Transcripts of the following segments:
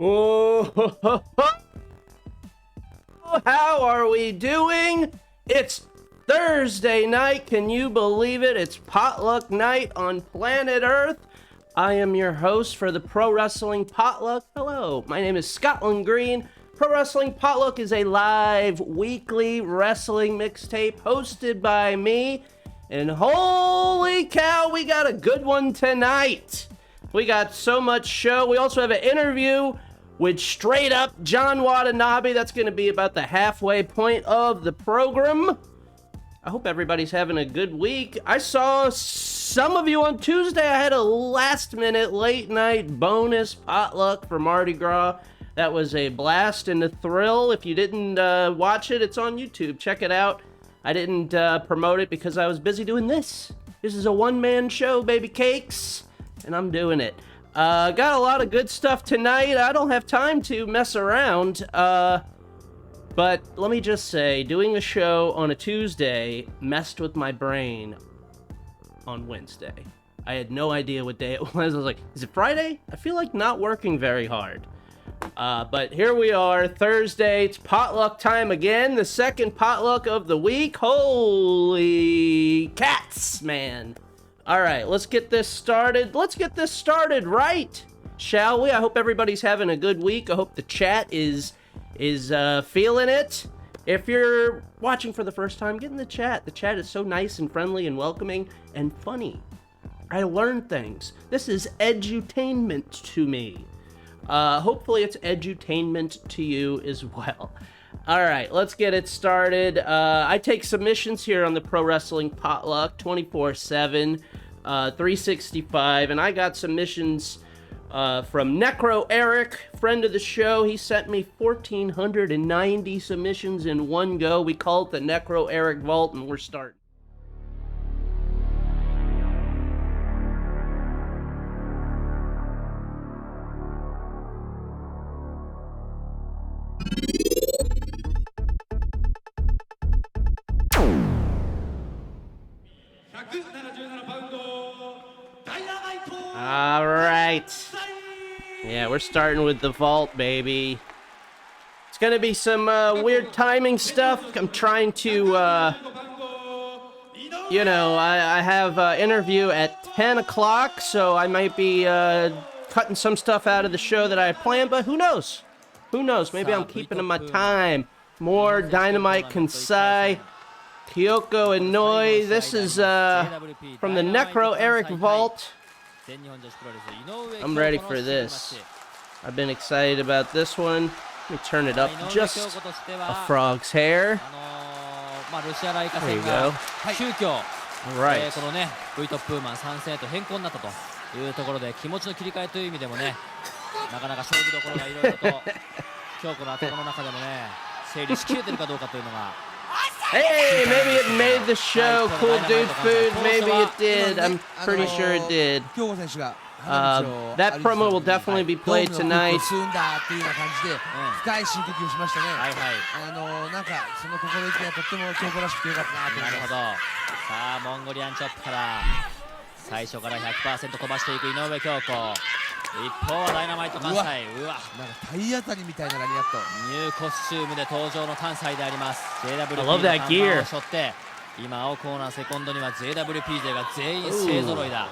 Oh, how are we doing? It's Thursday night. Can you believe it? It's potluck night on planet Earth. I am your host for the Pro Wrestling Potluck. Hello, my name is Scotland Green. Pro Wrestling Potluck is a live weekly wrestling mixtape hosted by me. And holy cow, we got a good one tonight. We got so much show. We also have an interview with straight up John Watanabe. That's going to be about the halfway point of the program. I hope everybody's having a good week. I saw some of you on Tuesday. I had a last minute late night bonus potluck for Mardi Gras. That was a blast and a thrill. If you didn't watch it, it's on YouTube. Check it out. I didn't promote it because I was busy doing this. This is a one-man show, baby cakes, and I'm doing it. Got a lot of good stuff tonight. I don't have time to mess around. But let me just say, doing a show on a Tuesday messed with my brain on Wednesday. I had no idea what day it was. I was like, is it Friday? I feel like not working very hard. But here we are, Thursday. It's potluck time again. The second potluck of the week. Holy cats, man. All right, let's get this started. Let's get this started right, shall we? I hope everybody's having a good week. I hope the chat is feeling it. If you're watching for the first time, get in the chat. The chat is so nice and friendly and welcoming and funny. I learned things. This is edutainment to me. Hopefully it's edutainment to you as well. All right, let's get it started. I take submissions here on the Pro Wrestling Potluck 24/7, 365, and I got submissions from Necro Eric, friend of the show. He sent me 1,490 submissions in one go. We call it the Necro Eric Vault, and we're starting. All right. Yeah, we're starting with the vault, baby. It's gonna be some weird timing stuff. I'm trying to, I have an interview at 10 o'clock, so I might be cutting some stuff out of the show that I had planned, but who knows? Who knows? Maybe I'm keeping my time. More Dynamite, Kansai, Kyoko, and Inoue. This is from the Necro Eric Vault. I'm ready for this. I've been excited about this one. Let me turn it up just a frog's hair. There you go. All right. なかなか勝負どころがいろいろと京子の頭の中でもね整理しきれてるかどうかというのが Hey, maybe it made the show. Cool dude food. Maybe it did. I'm pretty sure it did. That promo will definitely be played tonight. 最初から 100% 飛ばしていく井上京子。一方はダイナマイト関西。うわ、なんか体当たりみたいなラリアット。ニューコスチュームで登場の関西であります。JWP の看板を背負って、今青コーナーセコンドには JWPJ が全員勢揃いだ。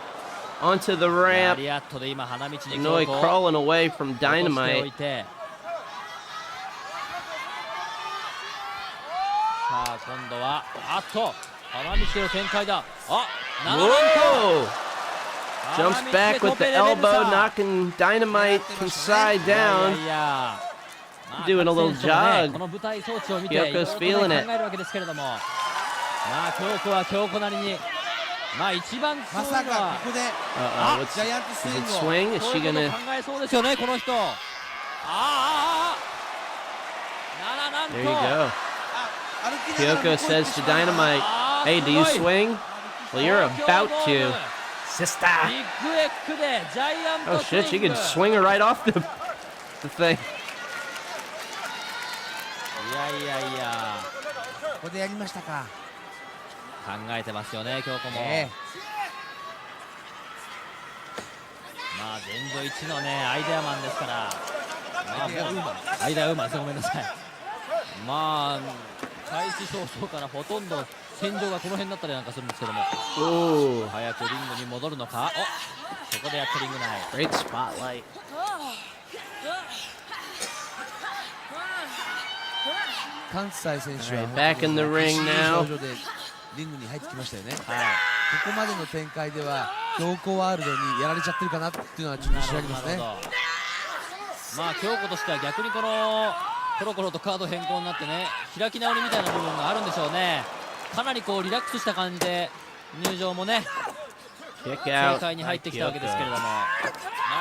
Onto the ramp. ラリアットで今花道に京子 Inoue crawling away from Dynamite. さあ今度は花道での展開だ。Whoa! Jumps back with the elbow, knocking Dynamite Kansai down. Doing a little jog. Kyoko's feeling it. Is it swing? Is she gonna... There you go. Kyoko says to Dynamite, hey, do you swing? Well, you're about to. Sister! Oh shit, she could swing her right off the thing. ここでやりましたか。考えてますよね、京子も。まあ前場一のねアイデアマンですから。間ウーマンです。ごめんなさい。まあ開始早々からほとんど天井がこの辺だったりなんかするんですけども、早くリングに戻るのか。そこでやったリング内。 Great spotlight. 関西選手は Back in the ring now. 表情でリングに入ってきましたよね。ここまでの展開では京子ワールドにやられちゃってるかなっていうのはちょっと知られますね。まあ京子としては逆にこのコロコロとカード変更になってね、開き直りみたいな部分があるんでしょうね。かなりこうリラックスした感じで入場もね正解に入ってきたわけですけれども、ま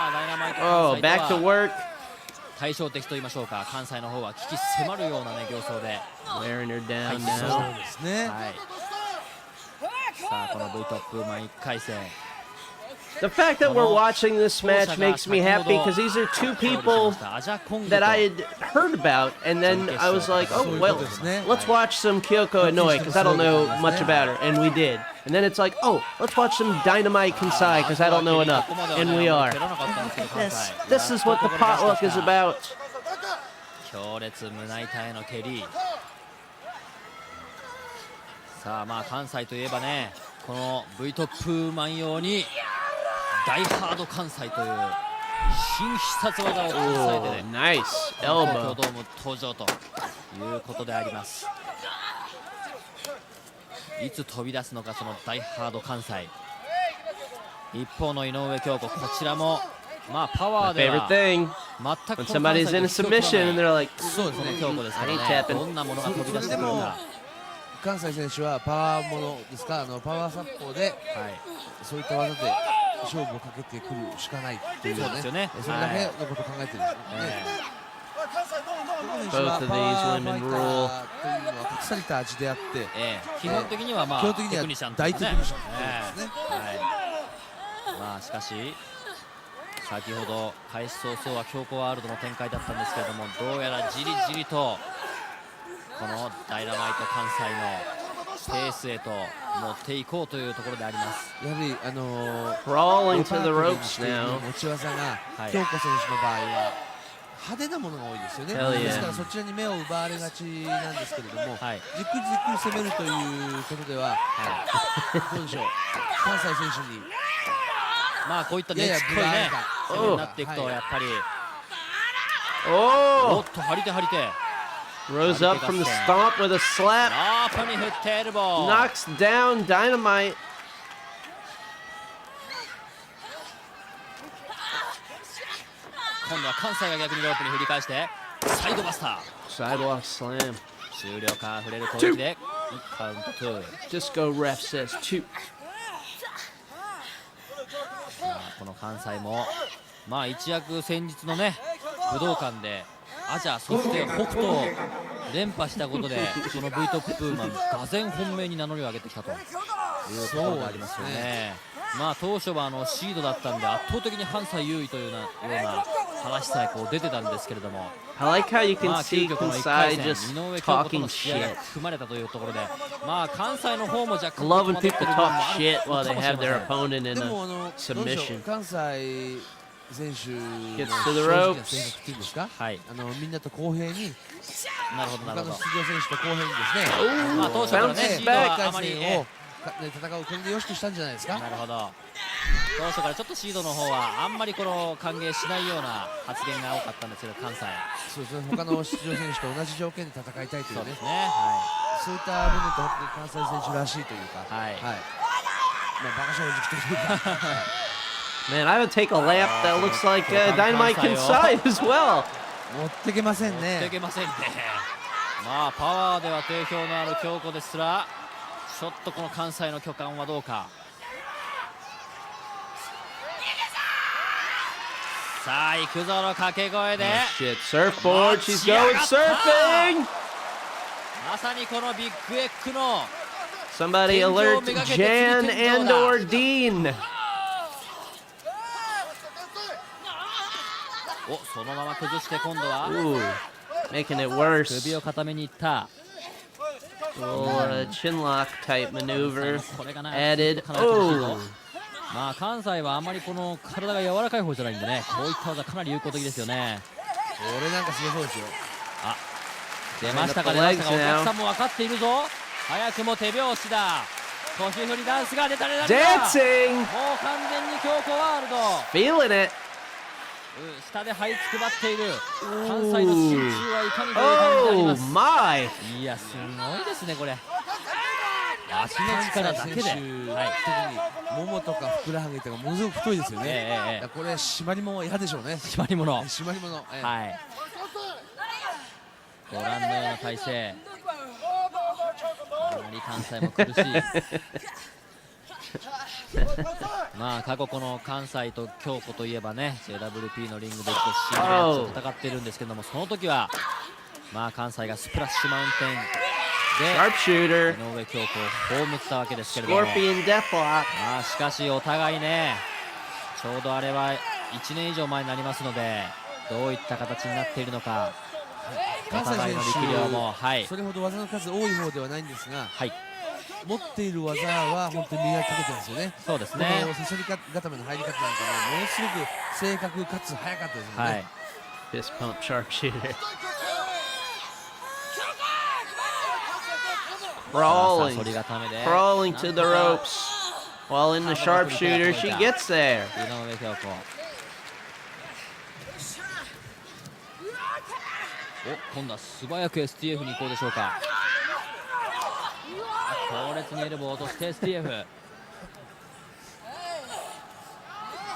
あダイナマイト関西とは対照的と言いましょうか、関西の方は危機迫るようなね形相で入ってきました。そうですね。さあこの V トップ1回戦。The fact that we're watching this match makes me happy because these are two people that I had heard about, and then I was like, oh, well, let's watch some Kyoko Inoue because I don't know much about her, and we did. And then it's like, oh, let's watch some Dynamite Kansai because I don't know enough, and we are. This is what the potluck is about. 強烈胸板への蹴り。さあまあ関西といえばね、この V トップマン用に大ハード関西という新必殺技を関西でね、東京ドーム登場ということであります。いつ飛び出すのかその大ハード関西。一方の井上京子、こちらもまあパワーでは全くこの関西と比較はない。そうですね、京子ですからね、どんなものが飛び出してくるか。関西選手はパワーものですか、パワーサッポーで、そういった技で勝負をかけてくるしかないというね、それだけのことを考えてるんですね。Both of these women rule. というのは隠された味であって、基本的にはまあ基本的には大テクニシャンですね。まあしかし先ほど開始早々は京子ワールドの展開だったんですけれども、どうやらじりじりとこのダイナマイト関西のペースへと持っていこうというところであります。やはりcrawling to the ropes now. 持ち技が京子選手の場合は派手なものが多いですよね。ですからそちらに目を奪われがちなんですけれども、じっくりじっくり攻めるということでは、どうでしょう、関西選手にまあこういったねちっこいね攻めになっていくとやっぱりおっと張り手張り手。Rose up from the stomp with a slap. Knocks down Dynamite. 今度は関西が逆にロープに振り返してサイドバスター。 Sidewalk slam. 終了か、触れる攻撃でカウント2。 Disco ref says 2. この関西もまあ一躍先日のね武道館でアジャ、そして北斗を連覇したことでこの V トップマンがぜん本命に名乗りを上げてきたというところがありますよね。まあ当初はシードだったんで圧倒的に関西優位というような話さえこう出てたんですけれども、I like how you can まあ see 究極の1回 Kansai 戦 just 井上京子と talking の試合が shit. 組まれたというところで、まあ関西の方も若干 I love when 戸惑ってる people 部分も talk ある shit かも while し they れま have their せん。 opponent in で a もsubmission. 関西選手の Gets 正 to the 直な ropes. 性格っていうんですか、はいみんなと公平に、なるほどなるほど。他の出場選手と公平にですね、まあ当初からねシードはあまり戦を戦うこれでよしとしたんじゃないですか。なるほど。当初からちょっとシードの方はあんまりこの歓迎しないような発言が多かったんですけど、関西そうですね、他の出場選手と同じ条件で戦いたいというね、そういった部分と本当に関西選手らしいというか、まあバカ正直というか。Man, I would take a lap that looks like Dynamite Kansai as well. 持ってけませんね。持ってけませんね。まあパワーでは定評のある京子ですら、ちょっとこの関西の巨漢はどうか。さあ行くぞの掛け声で、Shit, surfboard, she's going surfing! まさにこのビッグエッグの Somebody alert Jan and or Dean. お、そのまま崩して今度は making it worse. 首を固めにいった。Little chin lock type maneuver これがな added. かなり厳しいぞ。まあ関西はあまりこの体が柔らかい方じゃないんでね、こういった技かなり有効的ですよね。れなんかすごそうですよ。あ、出ましたか出ましたか。お客さんも分かっているぞ。早くも手拍子だ。腰振りダンスが出た出た出た。Dancing! もう完全に京子ワールド。Feeling it! 下で這いつくばっている関西の身中はいかにという感じであります。 Oh my! いや、すごいですねこれ。足の力だけで、特にももとかふくらはぎとかものすごく太いですよね。これ締まりも嫌でしょうね。締まり物。締まり物。はい。ご覧のような体勢。あまり関西も苦しい。まあ過去この関西と京子といえばね、 JWP のリングでシングルマッチを戦っているんですけども、その時はまあ関西がスプラッシュマウンテンで井上京子を葬ったわけですけれども、まあしかしお互いね、ちょうどあれは1年以上前になりますので、どういった形になっているのか、お互いの力量も、はい、それほど技の数多い方ではないんですが、はい、持っている技は本当に磨きかけてるんですよね。そうですね。このセソリ固めの入り方なんかもものすごく正確かつ速かったですよね。はい。Fist pump sharpshooter. Crawling to the ropes. While in the sharpshooter, she gets there. 井上京子。お、今度は素早く STF に行こうでしょうか。強烈にエルボーとして STF。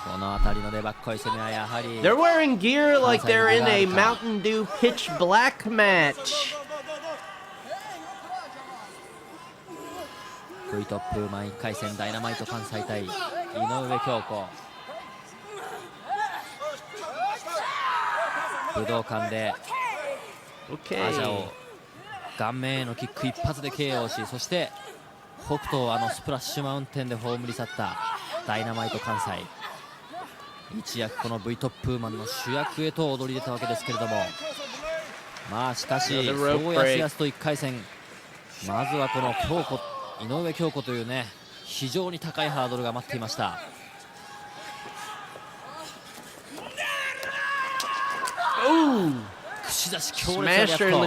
この辺りの粘っこい攻めはやはり They're wearing gear like they're in a Mountain Dew pitch black match. V トップマン1回戦ダイナマイト関西対井上京子。武道館でアジャを顔面へのキック一発で KO し、そして北斗をスプラッシュマウンテンで葬り去ったダイナマイト関西。一躍この V トップマンの主役へと躍り出たわけですけれども、まあしかしそうやすやすと1回戦、まずはこの京子、井上京子というね、非常に高いハードルが待っていました。串刺し強烈なリアクト。も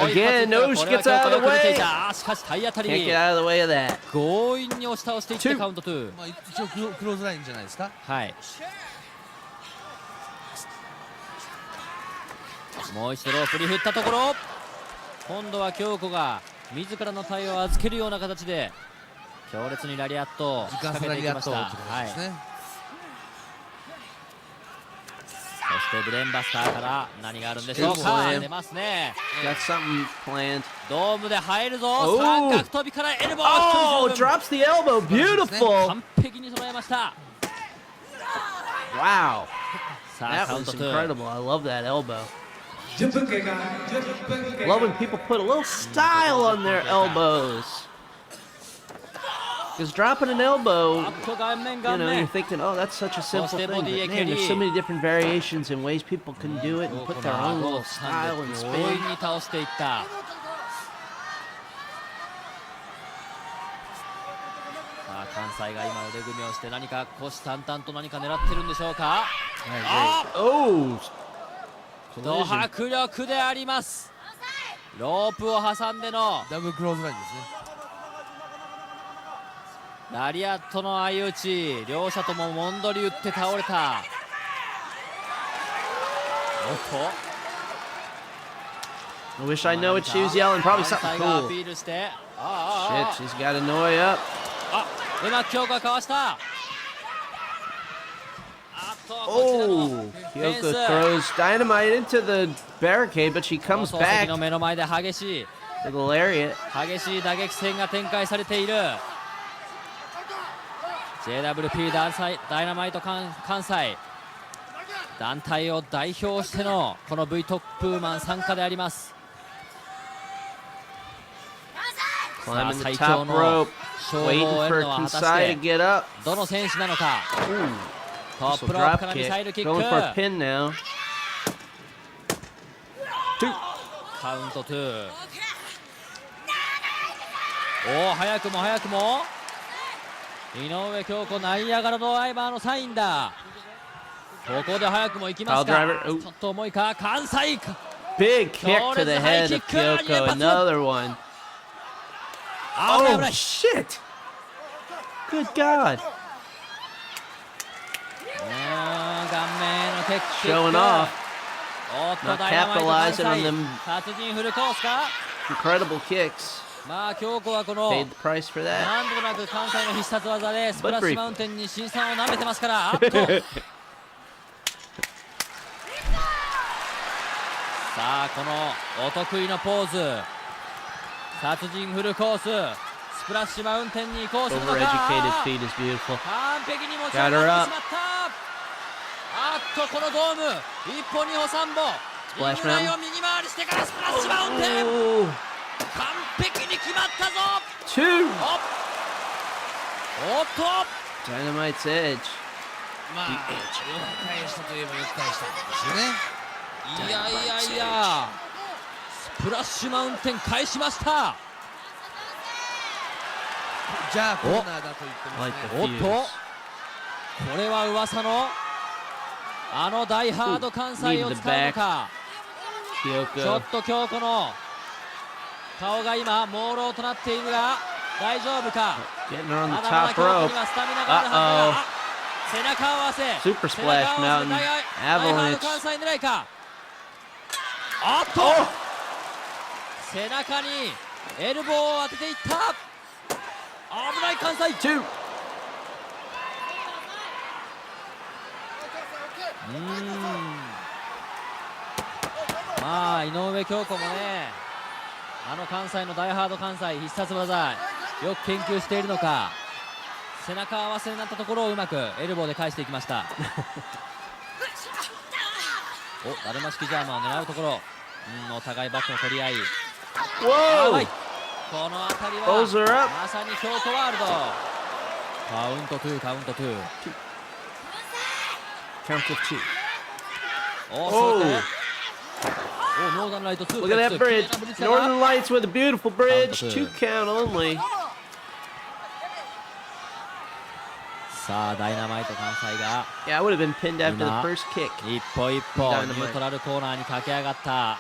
う一発、これは京子よく見ていた。しかし体当たり、強引に押し倒していってカウント2。まあ一応クローズラインじゃないですか。はい。もう一度ロープに振ったところ、今度は京子が自らの体を預けるような形で強烈にラリアットを仕掛けていきました。はい。そしてブレーンバスターから何があるんでしょうか。出ますね。ドームで入るぞ。三角飛びからエルボー。Oh, drops the elbow. Beautiful. 完璧に揃えました。Wow. さあ、カウント2。Incredible. I love that elbow. Love when people put a little style on their elbows. Because dropping an elbow, you're thinking, oh, that's such a simple thing. But man, there's so many different variations and ways people can do it and put their own little style and spin. 強引に倒していった。さあ、関西が今腕組みをして何か虎視眈々と何か狙ってるんでしょうか。ド迫力であります。ロープを挟んでのダブルクローズラインですね。ラリアットの相打ち、両者とももんどり打って倒れた。おっと、 I wish I know what she was yelling. Probably something cool. アピールして、Shit, she's got Inoue up. うまく京子がかわした。Oh, Kyoko throws Dynamite into the barricade, but she comes back の目の前で激しい with a lariat. 激しい打撃戦が展開されている JWP ダイナマイト関西団体を代表してのこの V トップマン参加であります。Climbing the top rope, waiting for Kansai to get up. どの選手なのか。トップロープからミサイルキック。 Going for a pin now. カウント2。おお、早くも早くも井上京子ナイアガラドライバーのサインだ。ここで早くも行きますか。ちょっと重いか。関西か。 Big kick to the head of Kyoko. Another one. Oh shit! Good God! Showing off. Not capitalizing on them incredible kicks. Paid the price for that. 何度となく関西の必殺技でスプラッシュマウンテンに辛酸を舐めてますから。さあこのお得意のポーズ、殺人フルコース、スプラッシュマウンテンに移行するのか。 Overeducated feet is beautiful. 完璧に持ち上がってしまった。あっとこのドーム1歩2歩3歩、リング内を右回りしてからスプラッシュマウンテン、完璧に決まったぞ。 Two. おっと Dynamite's edge. まあ、よく返したといえばよく返したんですよね。いやいやいや、スプラッシュマウンテン返しました。じゃあコーナーだと言ってますね。おっとこれは噂のあのダイハード関西を使うのか。ちょっと京子の顔が今朦朧となっているが大丈夫か。まだまだ京子にはスタミナがあるはずだ。背中を合わせ Super Splash Mountain ダイハード関西狙いか。あっと背中にエルボーを当てていった。危ない関西。まあ井上京子もね、あの関西のダイハード関西必殺技よく研究しているのか、背中合わせになったところをうまくエルボーで返していきました。お、だるま式ジャーマンを狙うところ、お互いバックの取り合い。この辺りはまさに京都ワールド。カウント2、カウント2。Count of two. お、ノーザンライト2。 Look at that bridge. Northern Lights with a beautiful bridge. Two count only. さあダイナマイト関西が Yeah, I would have been pinned after the first kick. 一歩一歩ニュートラルコーナーに駆け上がった。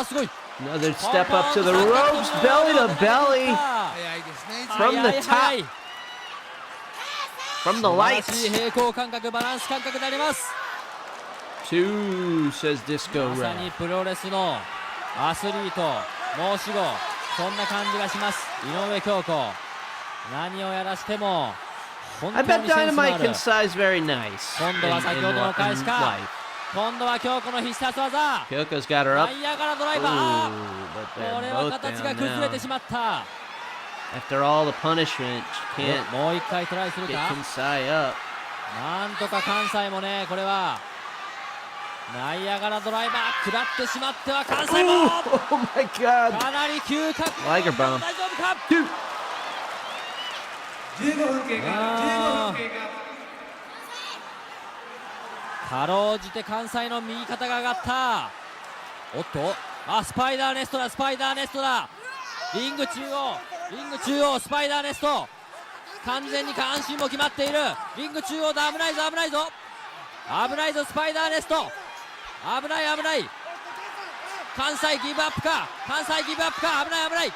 すごい。 Another step up to the ropes, belly to belly. From the top. From the lights. 素晴らしい平行感覚、バランス感覚になります。 Two, says Disco まさ Red. にプロレスのアスリート申し子、そんな感じがします。井上京子、何をやらしても本 I 当 bet にセンスのあ Dynamite る。 can size very nice. 今度は先ほどの返しか。 life. 今度は京子の必殺技。 Kyoko's got her ナ up. イアガラドライバ Ooh, ー。 but これ they're は both 形が down 崩れて now. しまった。 After all the punishment, she can't もう一回トライする get か。 Kansai up. なんとか関西もね、これはナイアガラドライバー食らってしまっては関西も Oh my God. かなり急角。 Liger bomb. 大丈夫か。 Two. かろうじて関西の右肩が上がった。おっと、スパイダーネストだ、スパイダーネストだ。リング中央スパイダーネスト。完全に下半身も決まっている。リング中央だ。危ないぞ危ないぞ危ないぞ。スパイダーネスト危ない危ない。関西ギブアップか、関西ギブアップか。危ない危ない。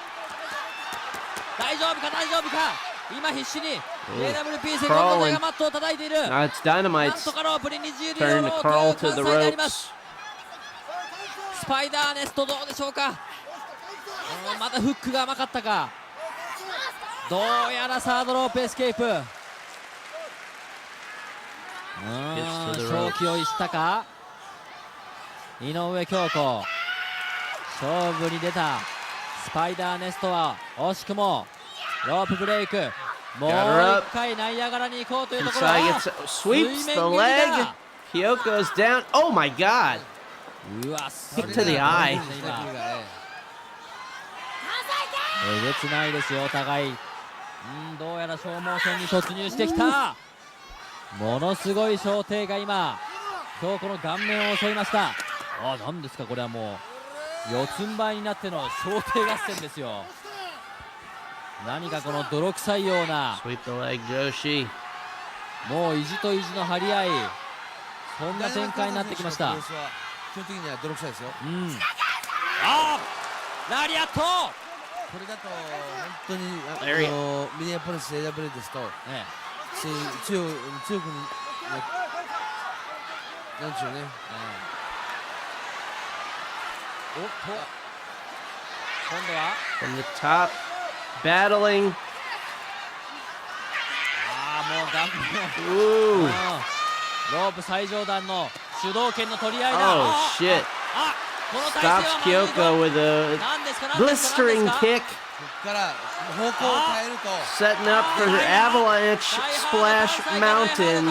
大丈夫か大丈夫か。今必死に AWP セコンド勢がマットを叩いている。 Now it's なん Dynamite's とかロープに二重リロ turn ー to と crawl いう to 関 the 西であります。 ropes. スパイダーネストどうでしょうか。またフックが甘かったか。どうやらサードロープエスケープ。勝機を逸したか。井上京子、勝負に出た。スパイダーネストは惜しくもロープブレイク。もう一回ナイアガラに行こうというところ。 Kansai gets sweeps the leg. Kyoko's down. Oh my God. うわ、 Kick to the eye. えげつないですよお互い。どうやら消耗戦に突入してきた。ものすごい小艇が今京子の顔面を襲いました。何ですかこれは。もう四つん這いになっての小艇合戦ですよ。何かこの泥臭いような、 Sweep the leg, Joshi. もう意地と意地の張り合い。そんな展開になってきました。基本的には泥臭いですよ。ああ、ラリアット。これだと本当にミネアポリス SAD ですと、強くになんでしょうね。おっと、今度は From the top, battling. ああ、もう顔面 Ooh. ロープ最上段の主導権の取り合いだ。 Oh shit. あ、この体勢 Stops は Kyoko with a 何ですか、何ですか、 blistering 何ですか。 kick. ここから方向を変えると Setting up for the avalanche splash mountain.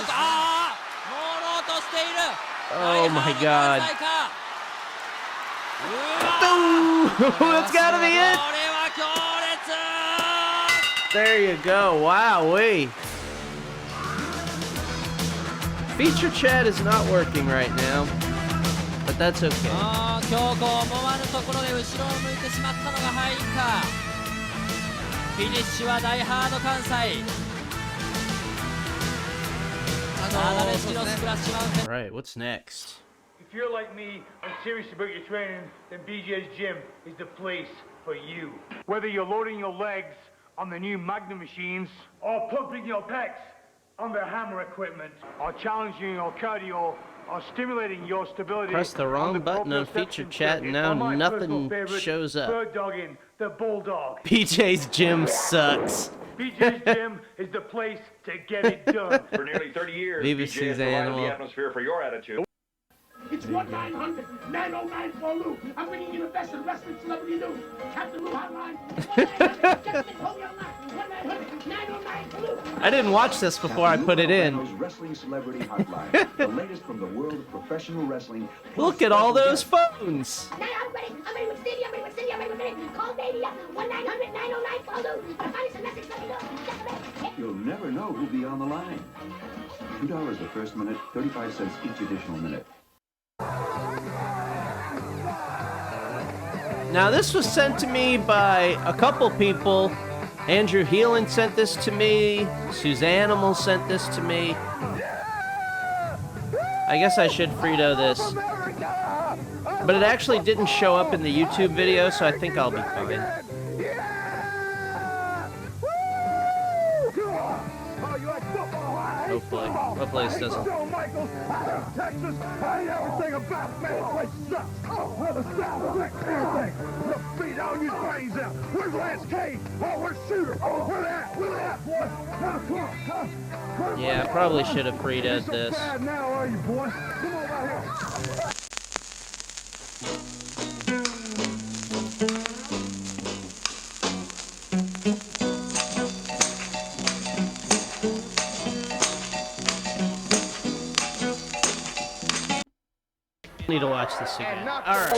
ああ、朦朧としている。 Oh my god. Ooh, that's gotta be it. これは強烈。 There you go. Wowee. Feature chat is not working right now, but that's okay. ああ、京子思わぬところで後ろを向いてしまったのが敗因か。フィニッシュはダイハード関西。7キロスプラッシュマウンテン。 All right, what's next? If you're like me and serious about your training, then BJ's Gym is the place for you. Whether you're loading your legs on the new Magnum machines, or pumping your pecs on the hammer equipment, or challenging your cardio, or stimulating your stability. Press the wrong button on feature chat and now nothing shows up. Bird dogging the Bulldog. PJ's Gym sucks. BJ's Gym is the place to get it done. For nearly 30 years, Viva BJ has provided Suzanne. the atmosphere for your attitude. It's 1-900-909 for Lou. I'm bringing you the best of wrestling celebrity news. Captain Lou Hotline. 1-900-909 for Lou. I didn't watch this before I put it in. Wrestling Celebrity Hotline, the latest from the world of professional wrestling. Look at all those phones. Now I'm ready. I'm ready with Cindy. I'm ready with Cindy. I'm ready with Cindy. Call Davey up. 1-900-909 for Lou. But find us a message. Let me know. You'll never know who'll be on the line. $2 the first minute, 35 cents each additional minute. Now this was sent to me by a couple people. Andrew Heelan sent this to me. Suzanimal sent this to me. I guess I should Frito this. But it actually didn't show up in the YouTube video, so I think I'll be fine. Hopefully this doesn't. Texas, I ain't ever think about man, place sucks. Oh, where the South is everything. Look, beat all you brains out. Where's Lance K? Oh, where's Shooter? Oh, where they at? Where they at, boy? Yeah, I probably should have Frito'd this. Bad now, are you, boy? Come on out here. Need to watch this again. All right.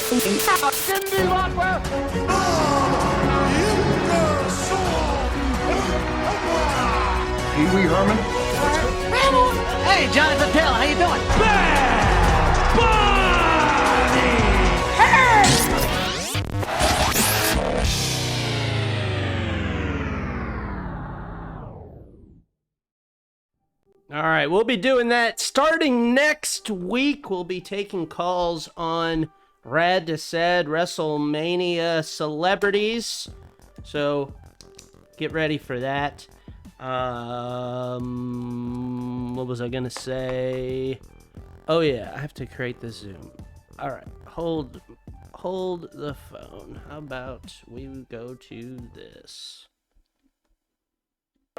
Pee Wee Herman. Hey, Jonathan Taylor, how you doing? All right, we'll be doing that starting next week. We'll be taking calls on SAD Wrestlemania Celebrities. So get ready for that. What was I gonna say? Oh yeah, I have to create the Zoom. All right, hold the phone. How about we go to this?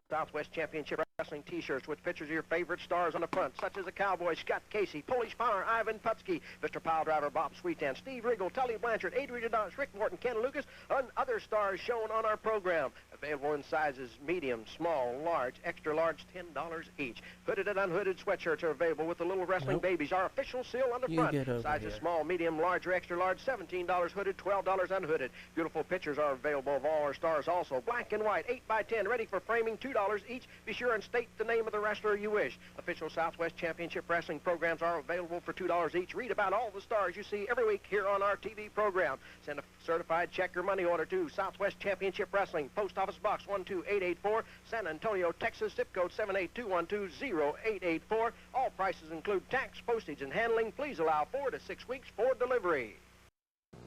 Southwest Championship Wrestling T-shirts with pictures of your favorite stars on the front, such as the Cowboy, Scott Casey, Polish Power, Ivan Putski, Mr. Piledriver, Bob Sweetan, Steve Riggle, Tully Blanchard, Adrian Adonis, Rick Morton, Ken Lucas, and other stars shown on our program. Available in sizes medium, small, large, extra large, $10 each. Hooded and unhooded sweatshirts are available with the Little Wrestling Babies, our official seal on the You front. get over Sizes here. small, medium, large, or extra large, $17 hooded, $12 unhooded. Beautiful pictures are available of all our stars also. Black and white, 8x10, ready for framing, $2 $2 each. Be sure and state the name of the wrestler you wish. Official Southwest Championship Wrestling programs are available for $2 each. Read about all the stars you see every week here on our TV program. Send a certified check or money order to Southwest Championship Wrestling, Post Office Box 12884, San Antonio, Texas, zip code 782120884. All prices include tax, postage, and handling. Please allow 4 to 6 weeks for delivery.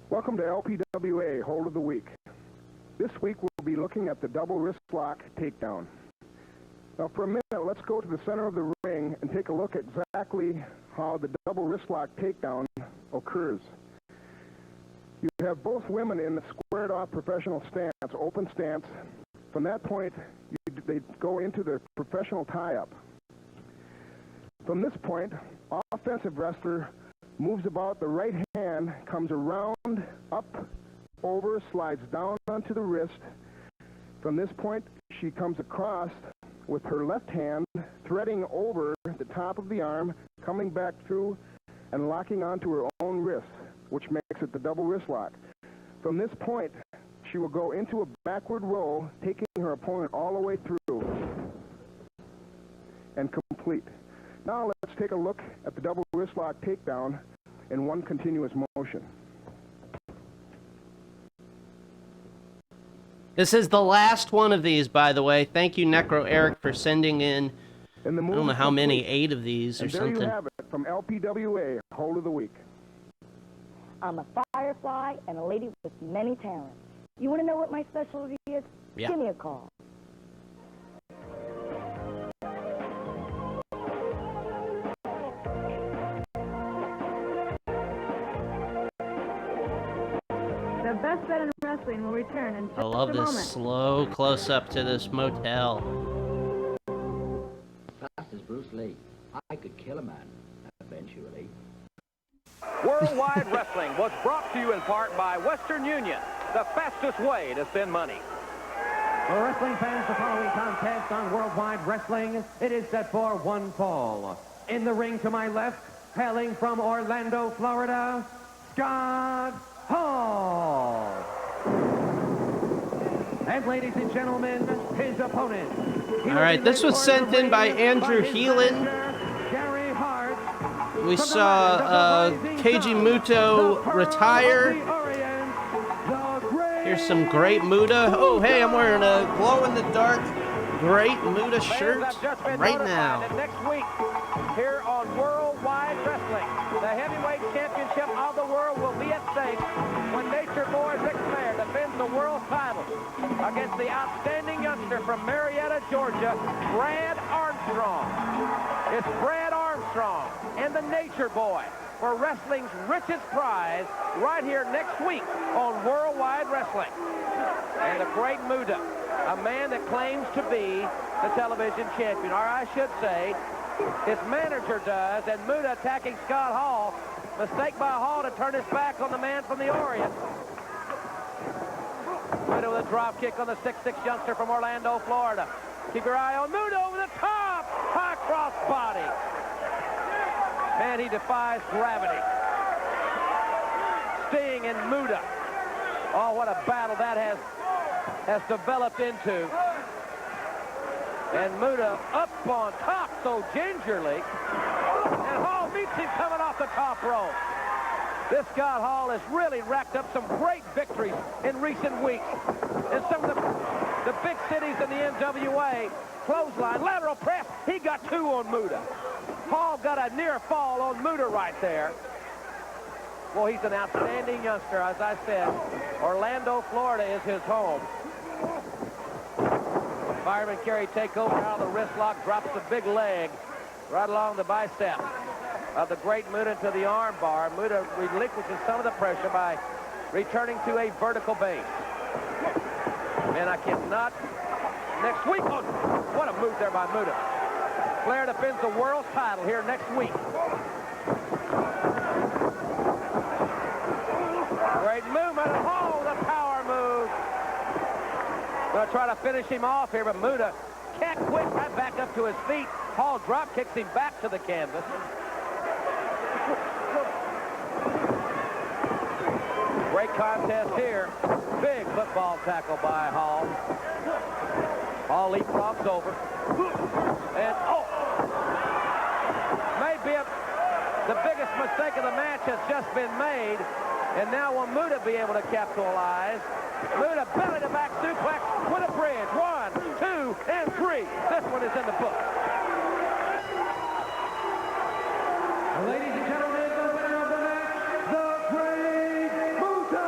Welcome to LPWA Hold of the Week. This week we'll be looking at the double wrist lock takedown. Now for a minute, let's go to the center of the ring and take a look at exactly how the double wrist lock takedown occurs. You have both women in the squared off professional stance, open stance. From that point, they go into the professional tie-up. From this point, offensive wrestler moves about the right hand, comes around, up, over, slides down onto the wrist. From this point, she comes across with her left hand, threading over the top of the arm, coming back through and locking onto her own wrist, which makes it the double wrist lock. From this point, she will go into a backward roll, taking her opponent all the way through and complete. Now let's take a look at the double wrist lock takedown in one continuous motion. This is the last one of these, by the way. Thank you, Necro Eric, for sending in, I don't know how many, 8 of these or something. There you have it from LPWA, Hold of the Week. I'm a firefly and a lady with many talents. You want to know what my specialty is? Yeah. Give me a call. The best bet in wrestling will return in just I love a this moment. slow close-up to this motel. Fast as Bruce Lee. I could kill a man, eventually. Worldwide Wrestling was brought to you in part by Western Union, the fastest way to send money. For wrestling fans, the following contest on Worldwide Wrestling, it is set for one fall. In the ring to my left, hailing from Orlando, Florida, Scott Hall. And ladies and gentlemen, his opponent. All right, this was sent in by Andrew Heelan. We saw Keiji Muto retire. Here's some great Muta. Oh, hey, I'm wearing a glow-in-the-dark great Muta shirt right now. Next week, here on Worldwide Wrestling, the heavyweight championship of the world will be at stake when Nature Boy Ric Flair defends the world title against the outstanding youngster from Marietta, Georgia, Brad Armstrong. It's Brad Armstrong and the Nature Boy for wrestling's richest prize right here next week on Worldwide Wrestling. And the great Muta, a man that claims to be the television champion, or I should say, his manager does, and Muta attacking Scott Hall. Mistake by Hall to turn his back on the man from the Orient. Muta with a drop kick on the 6'6" youngster from Orlando, Florida. Keep your eye on Muta over the top. High cross body. Man, he defies gravity. Sting and Muta. Oh, what a battle that has developed into. And Muta up on top so gingerly. And Hall meets him coming off the top rope. This Scott Hall has really racked up some great victories in recent weeks. In some of the big cities in the NWA, clothesline, lateral press, he got 2 on Muta. Hall got a near fall on Muta right there. Well, he's an outstanding youngster, as I said. Orlando, Florida is his home. Fireman carry takeover out of the wrist lock, drops the big leg right along the bicep of the great Muta to the arm bar. Muta relinquishes some of the pressure by returning to a vertical base. Man, I cannot. Next week, oh, what a move there by Muta. Flair defends the world title here next week. Great movement. Oh, the power move. Going to try to finish him off here, but Muta can't quit, right back up to his feet. Hall drop kicks him back to the canvas. Great contest here. Big football tackle by Hall. Ball leapfrogs over. And, maybe the biggest mistake of the match has just been made. And now will Muta be able to capitalize? Muta belly to back suplex with a bridge. 1, 2, and 3. This one is in the book. Ladies and gentlemen, the winner of the match, the Great Muta!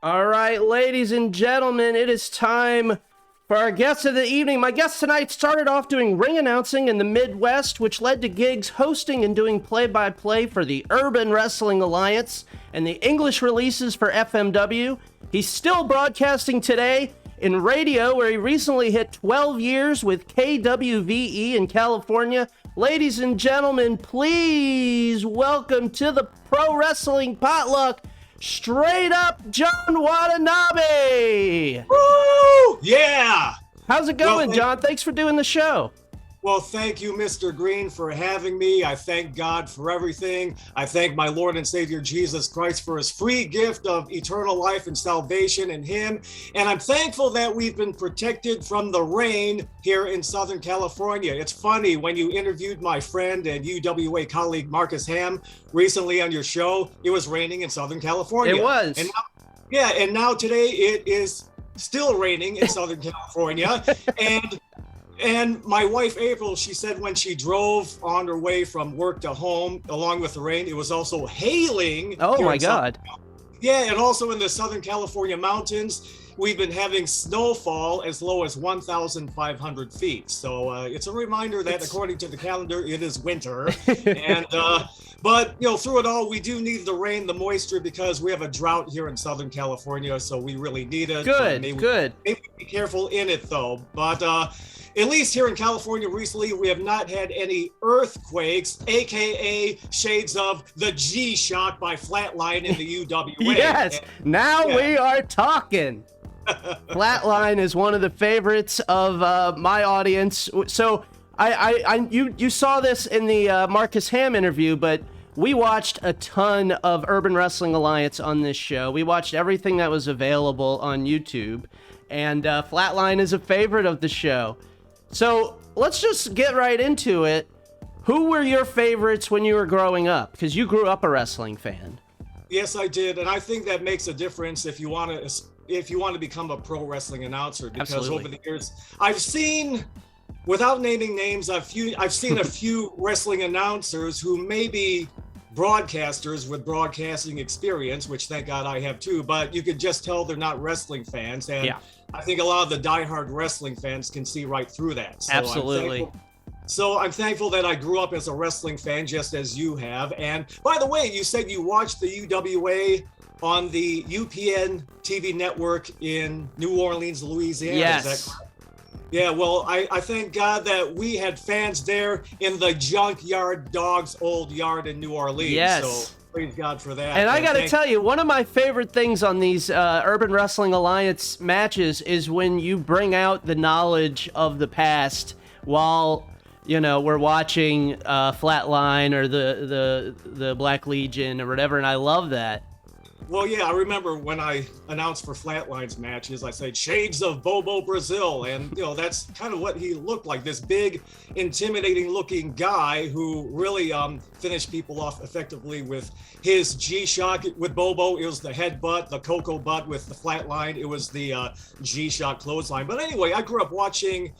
All right, ladies and gentlemen, it is time for our guest of the evening. My guest tonight started off doing ring announcing in the Midwest, which led to gigs hosting and doing play-by-play for the Urban Wrestling Alliance and the English releases for FMW. He's still broadcasting today in radio, where he recently hit 12 years with KWVE in California. Ladies and gentlemen, please welcome to the Pro Wrestling Potluck, straight up John Watanabe! Woo! Yeah! How's it going, John? Thanks for doing the show. Well, thank you, Mr. Green, for having me. I thank God for everything. I thank my Lord and Savior Jesus Christ for his free gift of eternal life and salvation in him. And I'm thankful that we've been protected from the rain here in Southern California. It's funny, when you interviewed my friend and UWA colleague Marcus Ham recently on your show, it was raining in Southern California. It was. And now, and now today it is still raining in Southern California. And my wife, April, she said when she drove on her way from work to home, along with the rain, it was also hailing. Oh, my God. Yeah, and also in the Southern California mountains, we've been having snowfall as low as 1,500 feet. So it's a reminder that according to the calendar, it is winter. But, you know, through it all, we do need the rain, the moisture, because we have a drought here in Southern California, so we really need it. Good. Maybe be careful in it, though. But at least here in California recently, we have not had any earthquakes, aka shades of the G-Shock by Flatline in the UWA. Yes, we are talking. Flatline is one of the favorites of my audience. So you saw this in the Marcus Ham interview, but we watched a ton of Urban Wrestling Alliance on this show. We watched everything that was available on YouTube, and Flatline is a favorite of the show. So let's just get right into it. Who were your favorites when you were growing up? Because you grew up a wrestling fan. Yes, I did, and I think that makes a difference if you want to become a pro wrestling announcer. Because Absolutely. over the years, I've seen, without naming names, I've seen a few wrestling announcers who may be broadcasters with broadcasting experience, which thank God I have too. But you could just tell they're not wrestling fans, and I think a lot of the diehard wrestling fans can see right through that. So Absolutely. I'm thankful that I grew up as a wrestling fan, just as you have. And by the way, you said you watched the UWA on the UPN TV network in New Orleans, Louisiana. Yes. Is that correct? Yeah, well, I thank God that we had fans there in the Junkyard Dog's old yard in New Orleans. Yes. So praise God for that. And I got to tell you, one of my favorite things on these Urban Wrestling Alliance matches is when you bring out the knowledge of the past while, you know, we're watching Flatline or the Black Legion or whatever, and I love that. Well, yeah, I remember when I announced for Flatline's matches, I said Shades of Bobo Brazil, and you know that's kind of what he looked like, this big, intimidating-looking guy who really finished people off effectively with his G-Shock. With Bobo, it was the headbutt, the Coco butt. With the Flatline, it was the G-Shock clothesline. But anyway, I grew up watching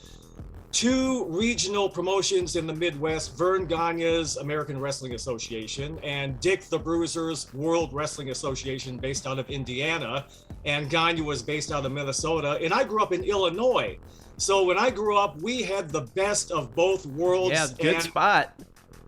two regional promotions in the Midwest, Vern Gagne's American Wrestling Association and Dick the Bruiser's World Wrestling Association, based out of Indiana. And Gagne was based out of Minnesota. And I grew up in Illinois. So when I grew up, we had the best of both worlds. Yeah, good spot.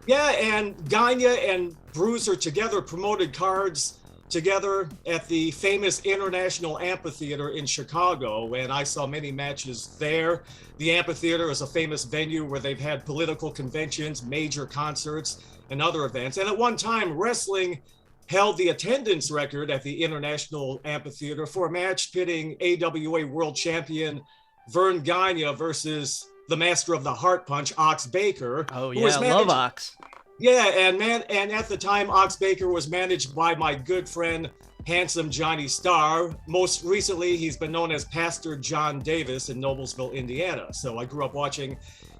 Yeah, and Gagne and Bruiser together promoted cards together at the famous International Amphitheater in Chicago, and I saw many matches there. The amphitheater is a famous venue where they've had political conventions, major concerts, and other events. And at one time, wrestling held the attendance record at the International Amphitheater for a match pitting AWA World Champion Vern Gagne versus the Master of the Heart Punch, Ox Baker. Oh yeah, love Ox. Yeah, and at the time, Ox Baker was managed by my good friend, Handsome Johnny Starr. Most recently, he's been known as Pastor John Davis in Noblesville, Indiana. So I grew up watching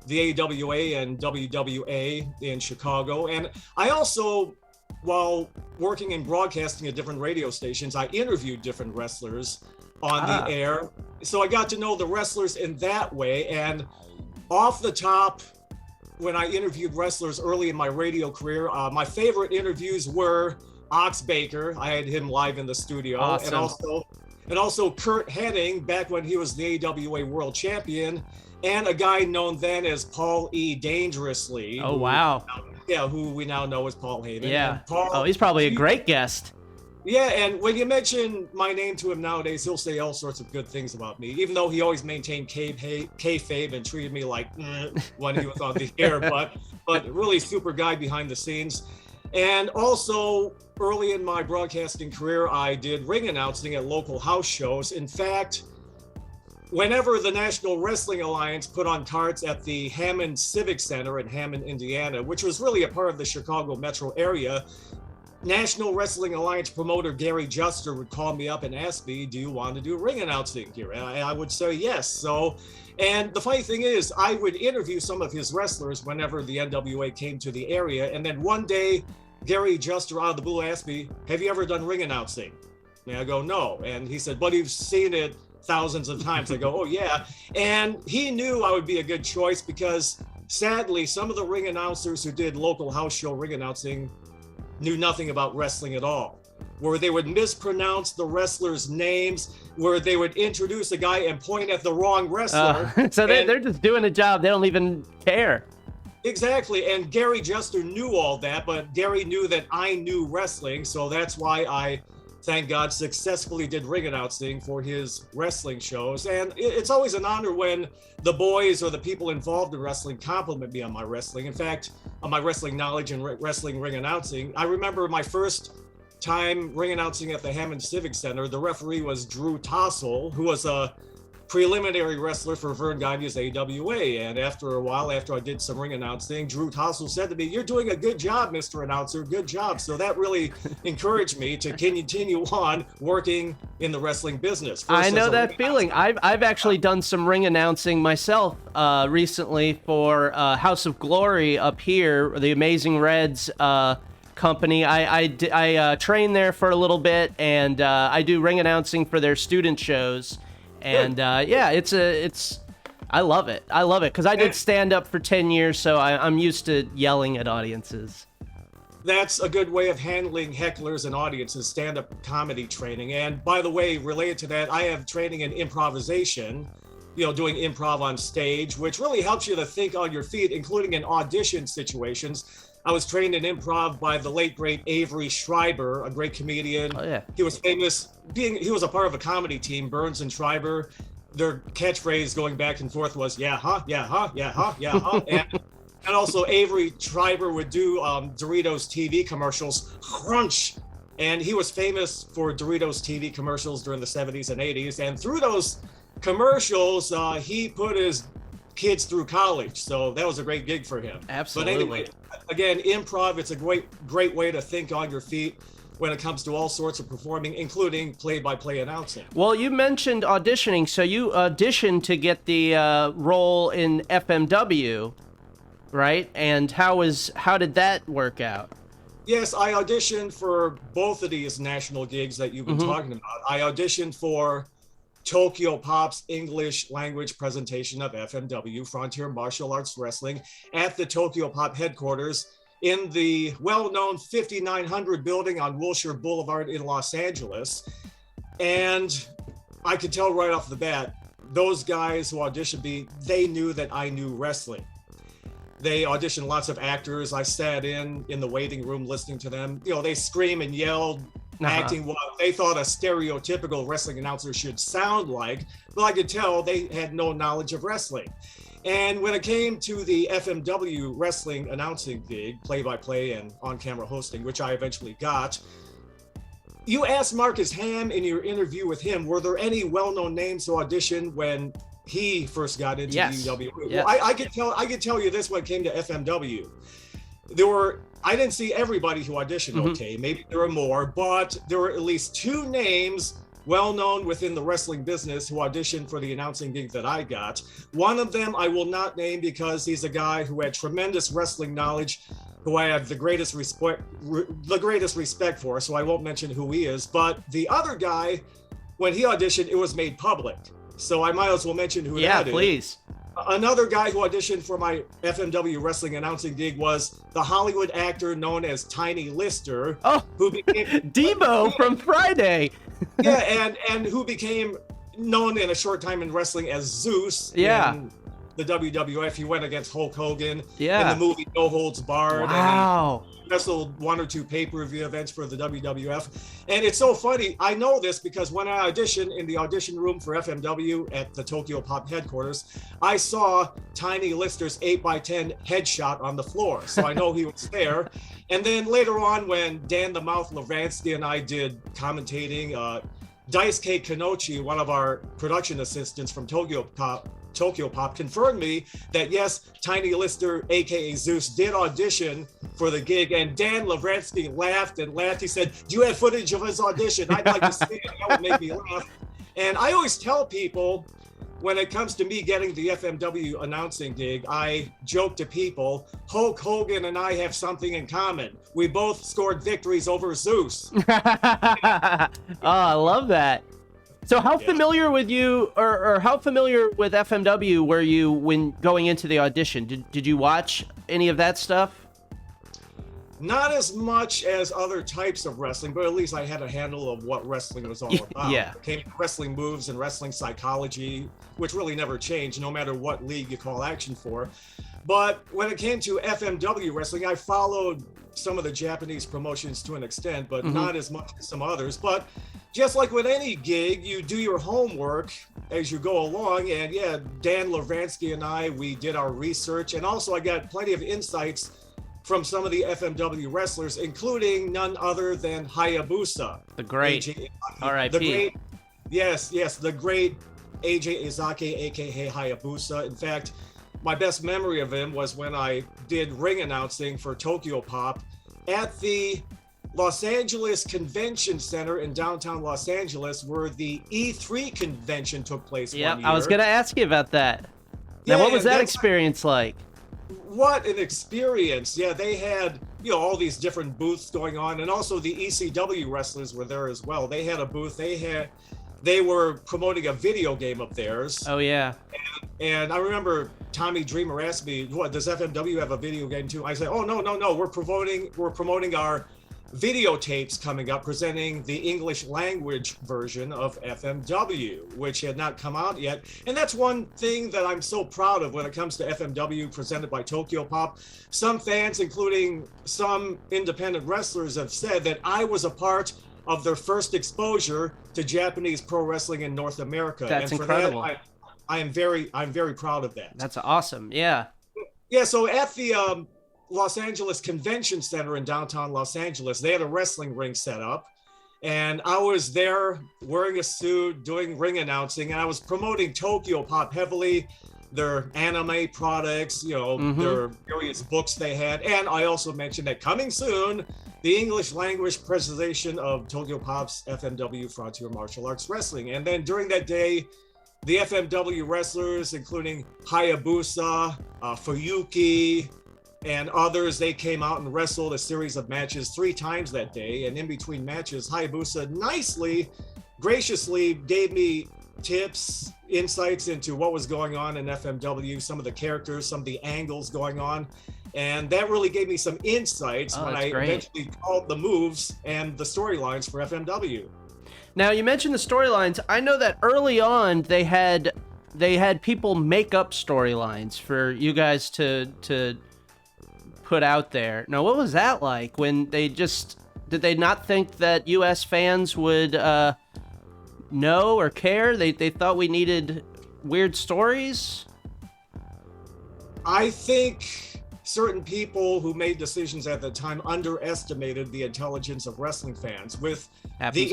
the AWA and WWA in Chicago. And I also, while working in broadcasting at different radio stations, I interviewed different wrestlers on the air. So I got to know the wrestlers in that way. And off the top, when I interviewed wrestlers early in my radio career, my favorite interviews were Ox Baker. I had him live in the studio. Awesome. And also Kurt Hennig, back when he was the AWA World Champion, and a guy known then as Paul E. Dangerously. Oh, wow. Who we now know as Paul Heyman. Yeah. He's probably a great guest. Yeah, and when you mention my name to him nowadays, he'll say all sorts of good things about me, even though he always maintained kayfabe and treated me like when he was on the air, but really super guy behind the scenes. And also, early in my broadcasting career, I did ring announcing at local house shows. In fact, whenever the National Wrestling Alliance put on cards at the Hammond Civic Center in Hammond, Indiana, which was really a part of the Chicago metro area, National Wrestling Alliance promoter Gary Juster would call me up and ask me, do you want to do ring announcing here? And I would say yes. So, and the funny thing is, I would interview some of his wrestlers whenever the NWA came to the area. And then one day, Gary Juster out of the blue asked me, have you ever done ring announcing? And I go, no. And he said, but you've seen it thousands of times. I go, oh yeah. And he knew I would be a good choice because sadly, some of the ring announcers who did local house show ring announcing knew nothing about wrestling at all, where they would mispronounce the wrestlers' names, where they would introduce a guy and point at the wrong wrestler. So they're just doing a job. They don't even care. Exactly. And Gary Juster knew all that, but Gary knew that I knew wrestling. So that's why I, thank God, successfully did ring announcing for his wrestling shows. And it's always an honor when the boys or the people involved in wrestling compliment me on my wrestling. In fact, on my wrestling knowledge and wrestling ring announcing. I remember my first time ring announcing at the Hammond Civic Center. The referee was Drew Tossell, who was a preliminary wrestler for Vern Gagne's AWA. And after a while, after I did some ring announcing, Drew Tossell said to me, "You're doing a good job, Mr. Announcer, good job." So that really encouraged me to continue on working in the wrestling business. First I know as a that ring feeling. I've actually done some ring announcing myself recently for House of Glory up here, the Amazing Reds company. I train there for a little bit, and I do ring announcing for their student shows. And yeah, I love it. I love it because I did stand up for 10 years, so I'm used to yelling at audiences. That's a good way of handling hecklers and audiences, stand-up comedy training. And by the way, related to that, I have training in improvisation, doing improv on stage, which really helps you to think on your feet, including in audition situations. I was trained in improv by the late, great Avery Schreiber, a great comedian. Oh, yeah. He was famous he was a part of a comedy team, Burns and Schreiber. Their catchphrase going back and forth was, yeah, huh, yeah, huh, yeah, huh, yeah, huh. And also Avery Schreiber would do Doritos TV commercials, crunch. And he was famous for Doritos TV commercials during the 70s and 80s. And through those commercials, he put his kids through college. So that was a great gig for him. Absolutely. But anyway, again, improv, it's a great way to think on your feet when it comes to all sorts of performing, including play-by-play announcing. Well, you mentioned auditioning. So you auditioned to get the role in FMW, right? And how did that work out? Yes, I auditioned for both of these national gigs that you've been talking about. I auditioned for Tokyo Pop's English language presentation of FMW, Frontier Martial Arts Wrestling, at the Tokyo Pop headquarters in the well-known 5900 building on Wilshire Boulevard in Los Angeles. And I could tell right off the bat, those guys who auditioned me, they knew that I knew wrestling. They auditioned lots of actors. I sat in the waiting room listening to them. They scream and yelled, acting what they thought a stereotypical wrestling announcer should sound like. But I could tell they had no knowledge of wrestling. And when it came to the FMW wrestling announcing gig, play-by-play and on-camera hosting, which I eventually got, you asked Marcus Ham in your interview with him, were there any well-known names to audition when he first got into the UWA? Yes. Well, I could tell you this when it came to FMW. I didn't see everybody who auditioned, okay, maybe there were more, but there were at least two names well-known within the wrestling business who auditioned for the announcing gig that I got. One of them I will not name because he's a guy who had tremendous wrestling knowledge, who I have the greatest respect for, so I won't mention who he is. But the other guy, when he auditioned, it was made public. So I might as well mention who that is. Yeah, please. Another guy who auditioned for my FMW wrestling announcing gig was the Hollywood actor known as Tiny Lister, who became Debo from Friday. Yeah, and who became known in a short time in wrestling as Zeus. Yeah. In the WWF, he went against Hulk Hogan in Yeah. the movie No Holds Barred. Wow. And he wrestled one or two pay-per-view events for the WWF. And it's so funny, I know this because when I auditioned in the audition room for FMW at the Tokyo Pop headquarters, I saw Tiny Lister's 8x10 headshot on the floor. So I know he was there. And then later on, when Dan the Mouth Lavansky and I did commentating, Daisuke Kanochi, one of our production assistants from Tokyo Pop, confirmed me that yes, Tiny Lister, aka Zeus, did audition for the gig. And Dan Lavansky laughed and laughed. He said, "Do you have footage of his audition? I'd like to see it." That would make me laugh. And I always tell people, when it comes to me getting the FMW announcing gig, I joke to people, Hulk Hogan and I have something in common. We both scored victories over Zeus. Oh, I love that. So how familiar with you, or how familiar with FMW were you when going into the audition? Did you watch any of that stuff? Not as much as other types of wrestling, but at least I had a handle of what wrestling was all about. Yeah. It came to wrestling moves and wrestling psychology, which really never changed, no matter what league you call action for. But when it came to FMW wrestling, I followed some of the Japanese promotions to an extent, but not as much as some others. But just like with any gig, you do your homework as you go along. And yeah, Dan Lavansky and I, we did our research. And also I got plenty of insights from some of the FMW wrestlers, including none other than Hayabusa. The great R.I.P. The great AJ Izake, aka Hayabusa. In fact, my best memory of him was when I did ring announcing for Tokyo Pop at the Los Angeles Convention Center in downtown Los Angeles, where the E3 convention took place one year. I was going to ask you about that. Now, what was that experience like? What an experience. Yeah, they had, all these different booths going on, and also the ECW wrestlers were there as well. They had a booth. They were promoting a video game of theirs. Oh, yeah. And I remember Tommy Dreamer asked me, "What, does FMW have a video game too?" I said, "Oh, no. We're promoting our videotapes coming up, presenting the English language version of FMW, which had not come out yet." And that's one thing that I'm so proud of when it comes to FMW presented by Tokyo Pop. Some fans, including some independent wrestlers, have said that I was a part of their first exposure to Japanese pro wrestling in North America. That's and for incredible. That, I'm very proud of that. That's awesome. Yeah. Yeah. So at the Los Angeles Convention Center in downtown Los Angeles, they had a wrestling ring set up, and I was there wearing a suit, doing ring announcing, and I was promoting Tokyo Pop heavily, their anime products, their various books they had, and I also mentioned that coming soon, the English language presentation of Tokyo Pop's FMW Frontier Martial Arts Wrestling. And then during that day, the FMW wrestlers, including Hayabusa, Fuyuki, and others, they came out and wrestled a series of matches 3 times that day. And in between matches, Hayabusa graciously gave me tips, insights into what was going on in FMW, some of the characters, some of the angles going on. And that really gave me some insights when I eventually called the moves and the storylines for FMW. Now, you mentioned the storylines. I know that early on they had people make up storylines for you guys to put out there. Now, what was that like when did they not think that US fans would know or care? They thought we needed weird stories? I think certain people who made decisions at the time underestimated the intelligence of wrestling fans. With the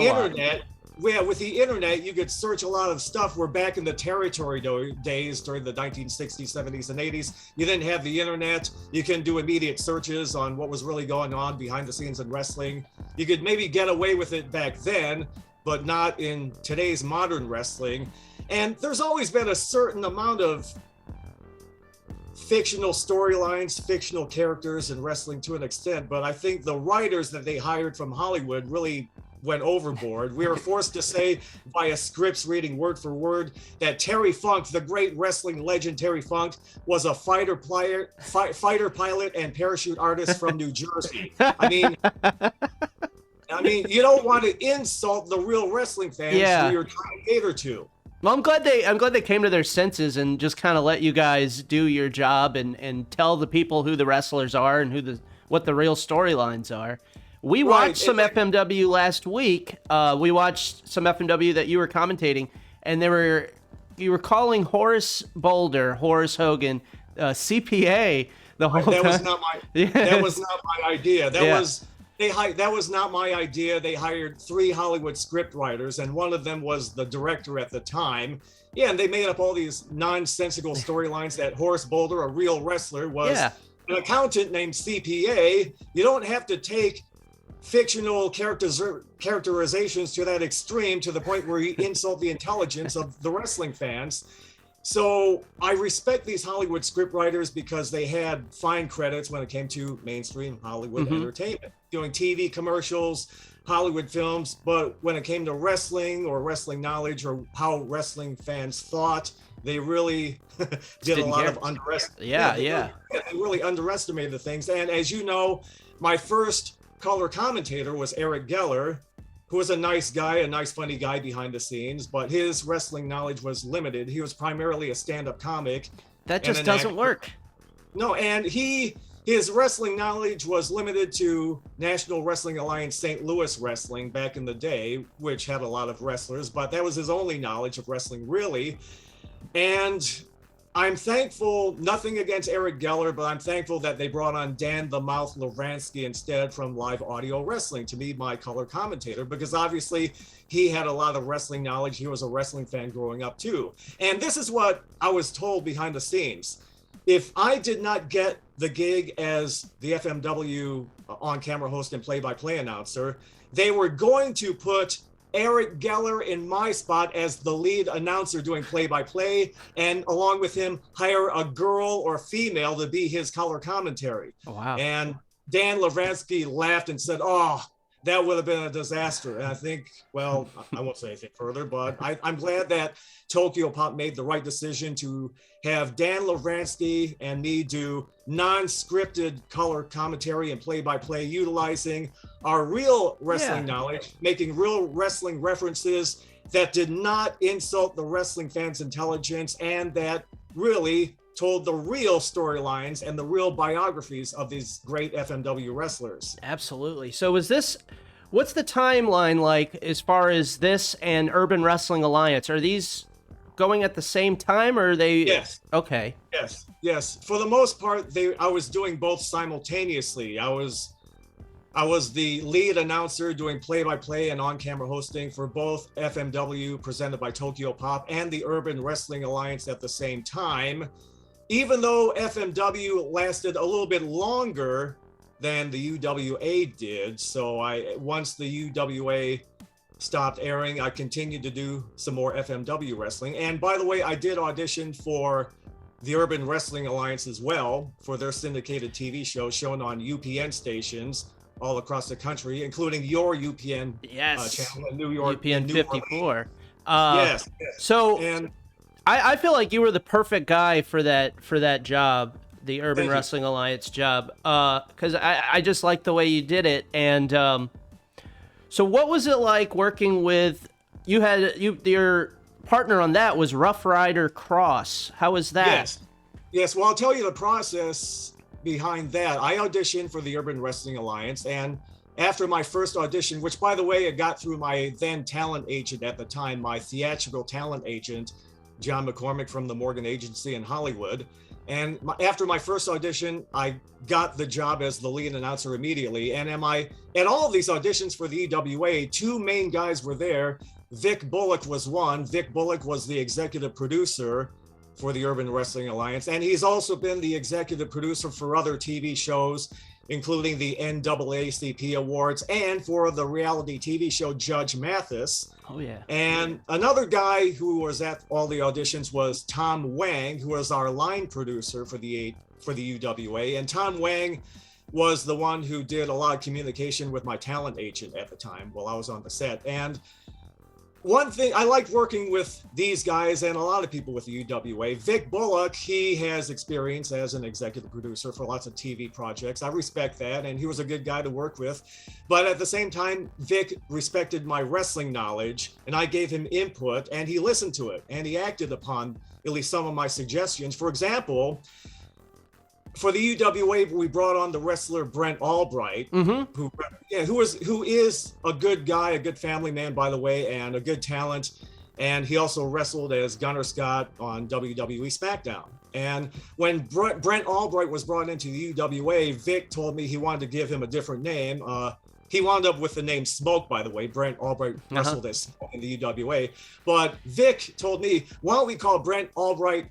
internet, you could search a lot of stuff. We're back in the territory days during the 1960s, 70s, and 80s. You didn't have the internet. You can do immediate searches on what was really going on behind the scenes in wrestling. You could maybe get away with it back then, but not in today's modern wrestling. And there's always been a certain amount of fictional storylines, fictional characters in wrestling to an extent, but I think the writers that they hired from Hollywood really went overboard. We were forced to say via scripts reading word for word that Terry Funk, the great wrestling legend Terry Funk, was a fighter pilot and parachute artist from New Jersey. I mean, you don't want to insult the real wrestling fans who you're trying to cater to. Well, I'm glad they came to their senses and just kind of let you guys do your job and tell the people who the wrestlers are and what the real storylines are. We watched some FMW last week. We watched some FMW that you were commentating, and you were calling Horace Hogan, CPA the whole time. That was not my idea. That was not my idea. They hired 3 Hollywood script writers, and one of them was the director at the time. Yeah, and they made up all these nonsensical storylines that Horace Boulder, a real wrestler, was an accountant named CPA. You don't have to take fictional characterizations to that extreme, to the point where you insult the intelligence of the wrestling fans. So I respect these Hollywood scriptwriters because they had fine credits when it came to mainstream Hollywood entertainment, doing TV commercials, Hollywood films. But when it came to wrestling or wrestling knowledge or how wrestling fans thought, they really did a lot of underestimating. They really underestimated the things. And as you know, my first color commentator was Eric Geller, who was a nice guy, a nice, funny guy behind the scenes, but his wrestling knowledge was limited. He was primarily a stand-up comic. That just doesn't work. No, and his wrestling knowledge was limited to National Wrestling Alliance St. Louis Wrestling back in the day, which had a lot of wrestlers, but that was his only knowledge of wrestling, really. And I'm thankful, nothing against Eric Geller, but I'm thankful that they brought on Dan the Mouth Lovransky instead from Live Audio Wrestling to be my color commentator, because obviously he had a lot of wrestling knowledge. He was a wrestling fan growing up too. And this is what I was told behind the scenes. If I did not get the gig as the FMW on-camera host and play-by-play announcer, they were going to put Eric Geller in my spot as the lead announcer doing play-by-play, and along with him, hire a girl or female to be his color commentary. Oh, wow. And Dan Lovransky laughed and said, oh, that would have been a disaster. And I think, well, I won't say anything further, but I'm glad that Tokyo Pop made the right decision to have Dan Lovransky and me do non-scripted color commentary and play-by-play, utilizing our real wrestling knowledge, making real wrestling references that did not insult the wrestling fans' intelligence, and that really told the real storylines and the real biographies of these great FMW wrestlers. Absolutely. So what's the timeline like as far as this and Urban Wrestling Alliance? Are these going at the same time, or are they? Yes. Okay. Yes. For the most part, I was doing both simultaneously. I was the lead announcer doing play-by-play and on-camera hosting for both FMW presented by Tokyo Pop and the Urban Wrestling Alliance at the same time, even though FMW lasted a little bit longer than the UWA did. So once the UWA stopped airing, I continued to do some more FMW wrestling. And by the way, I did audition for the Urban Wrestling Alliance as well for their syndicated TV show shown on UPN stations all across the country, including your UPN channel in New York. UPN 54. Yes. So I feel like you were the perfect guy for that job, the Urban Wrestling Alliance job, because I just like the way you did it. And so what was it like working with, your partner on that was Rough Rider Cross. How was that? Yes. Well, I'll tell you the process behind that. I auditioned for the Urban Wrestling Alliance, and after my first audition, which by the way, it got through my then talent agent at the time, my theatrical talent agent, John McCormick from the Morgan Agency in Hollywood. And after my first audition, I got the job as the lead announcer immediately. And at all of these auditions for the EWA, two main guys were there. Vic Bullock was one. Vic Bullock was the executive producer for the Urban Wrestling Alliance. And he's also been the executive producer for other TV shows, including the NAACP Awards and for the reality TV show Judge Mathis. Oh, yeah. And another guy who was at all the auditions was Tom Wang, who was our line producer for the UWA. And Tom Wang was the one who did a lot of communication with my talent agent at the time while I was on the set. And one thing, I liked working with these guys and a lot of people with the UWA. Vic Bullock, he has experience as an executive producer for lots of TV projects. I respect that, and he was a good guy to work with. But at the same time, Vic respected my wrestling knowledge, and I gave him input, and he listened to it, and he acted upon at least some of my suggestions. For example, for the UWA, we brought on the wrestler Brent Albright, who is a good guy, a good family man, by the way, and a good talent. And he also wrestled as Gunnar Scott on WWE SmackDown. And when Brent Albright was brought into the UWA, Vic told me he wanted to give him a different name. He wound up with the name Smoke, by the way. Brent Albright wrestled as Smoke in the UWA. But Vic told me, why don't we call Brent Albright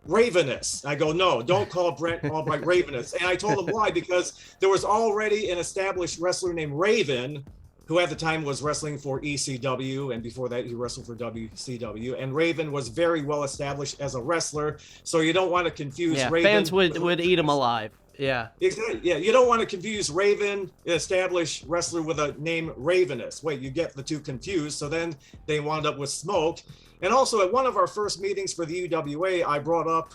Ravenous? I go, no, don't call Brent Albright Ravenous. And I told him why, because there was already an established wrestler named Raven, who at the time was wrestling for ECW, and before that he wrestled for WCW. And Raven was very well established as a wrestler, so you don't want to confuse Raven. Fans would eat him alive. Yeah. Exactly. Yeah, you don't want to confuse Raven, an established wrestler, with a name Ravenous. Wait, you get the two confused, so then they wound up with Smoke. And also at one of our first meetings for the UWA, I brought up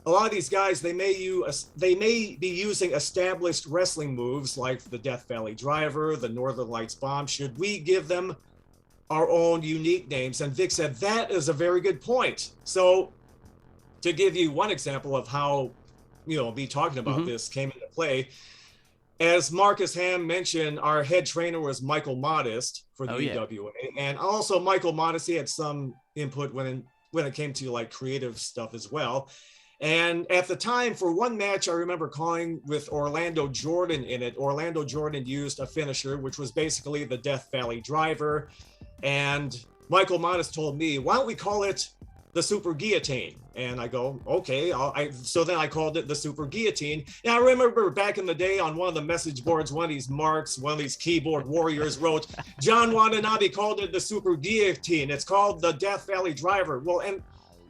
a lot of these guys, they may be using established wrestling moves like the Death Valley Driver, the Northern Lights Bomb. Should we give them our own unique names? And Vic said, that is a very good point. So to give you one example of how, me talking about this came into play, as Marcus Ham mentioned, our head trainer was Michael Modest for the UWA. And also Michael Modest, he had some input when when it came to like creative stuff as well. And at the time, for one match, I remember calling with Orlando Jordan in it. Orlando Jordan used a finisher, which was basically the Death Valley Driver. And Michael Modest told me, why don't we call it the Super Guillotine? And I go, okay. So then I called it the Super Guillotine. And I remember back in the day on one of the message boards, one of these marks, one of these keyboard warriors wrote, John Watanabe called it the Super Guillotine. It's called the Death Valley Driver. Well, and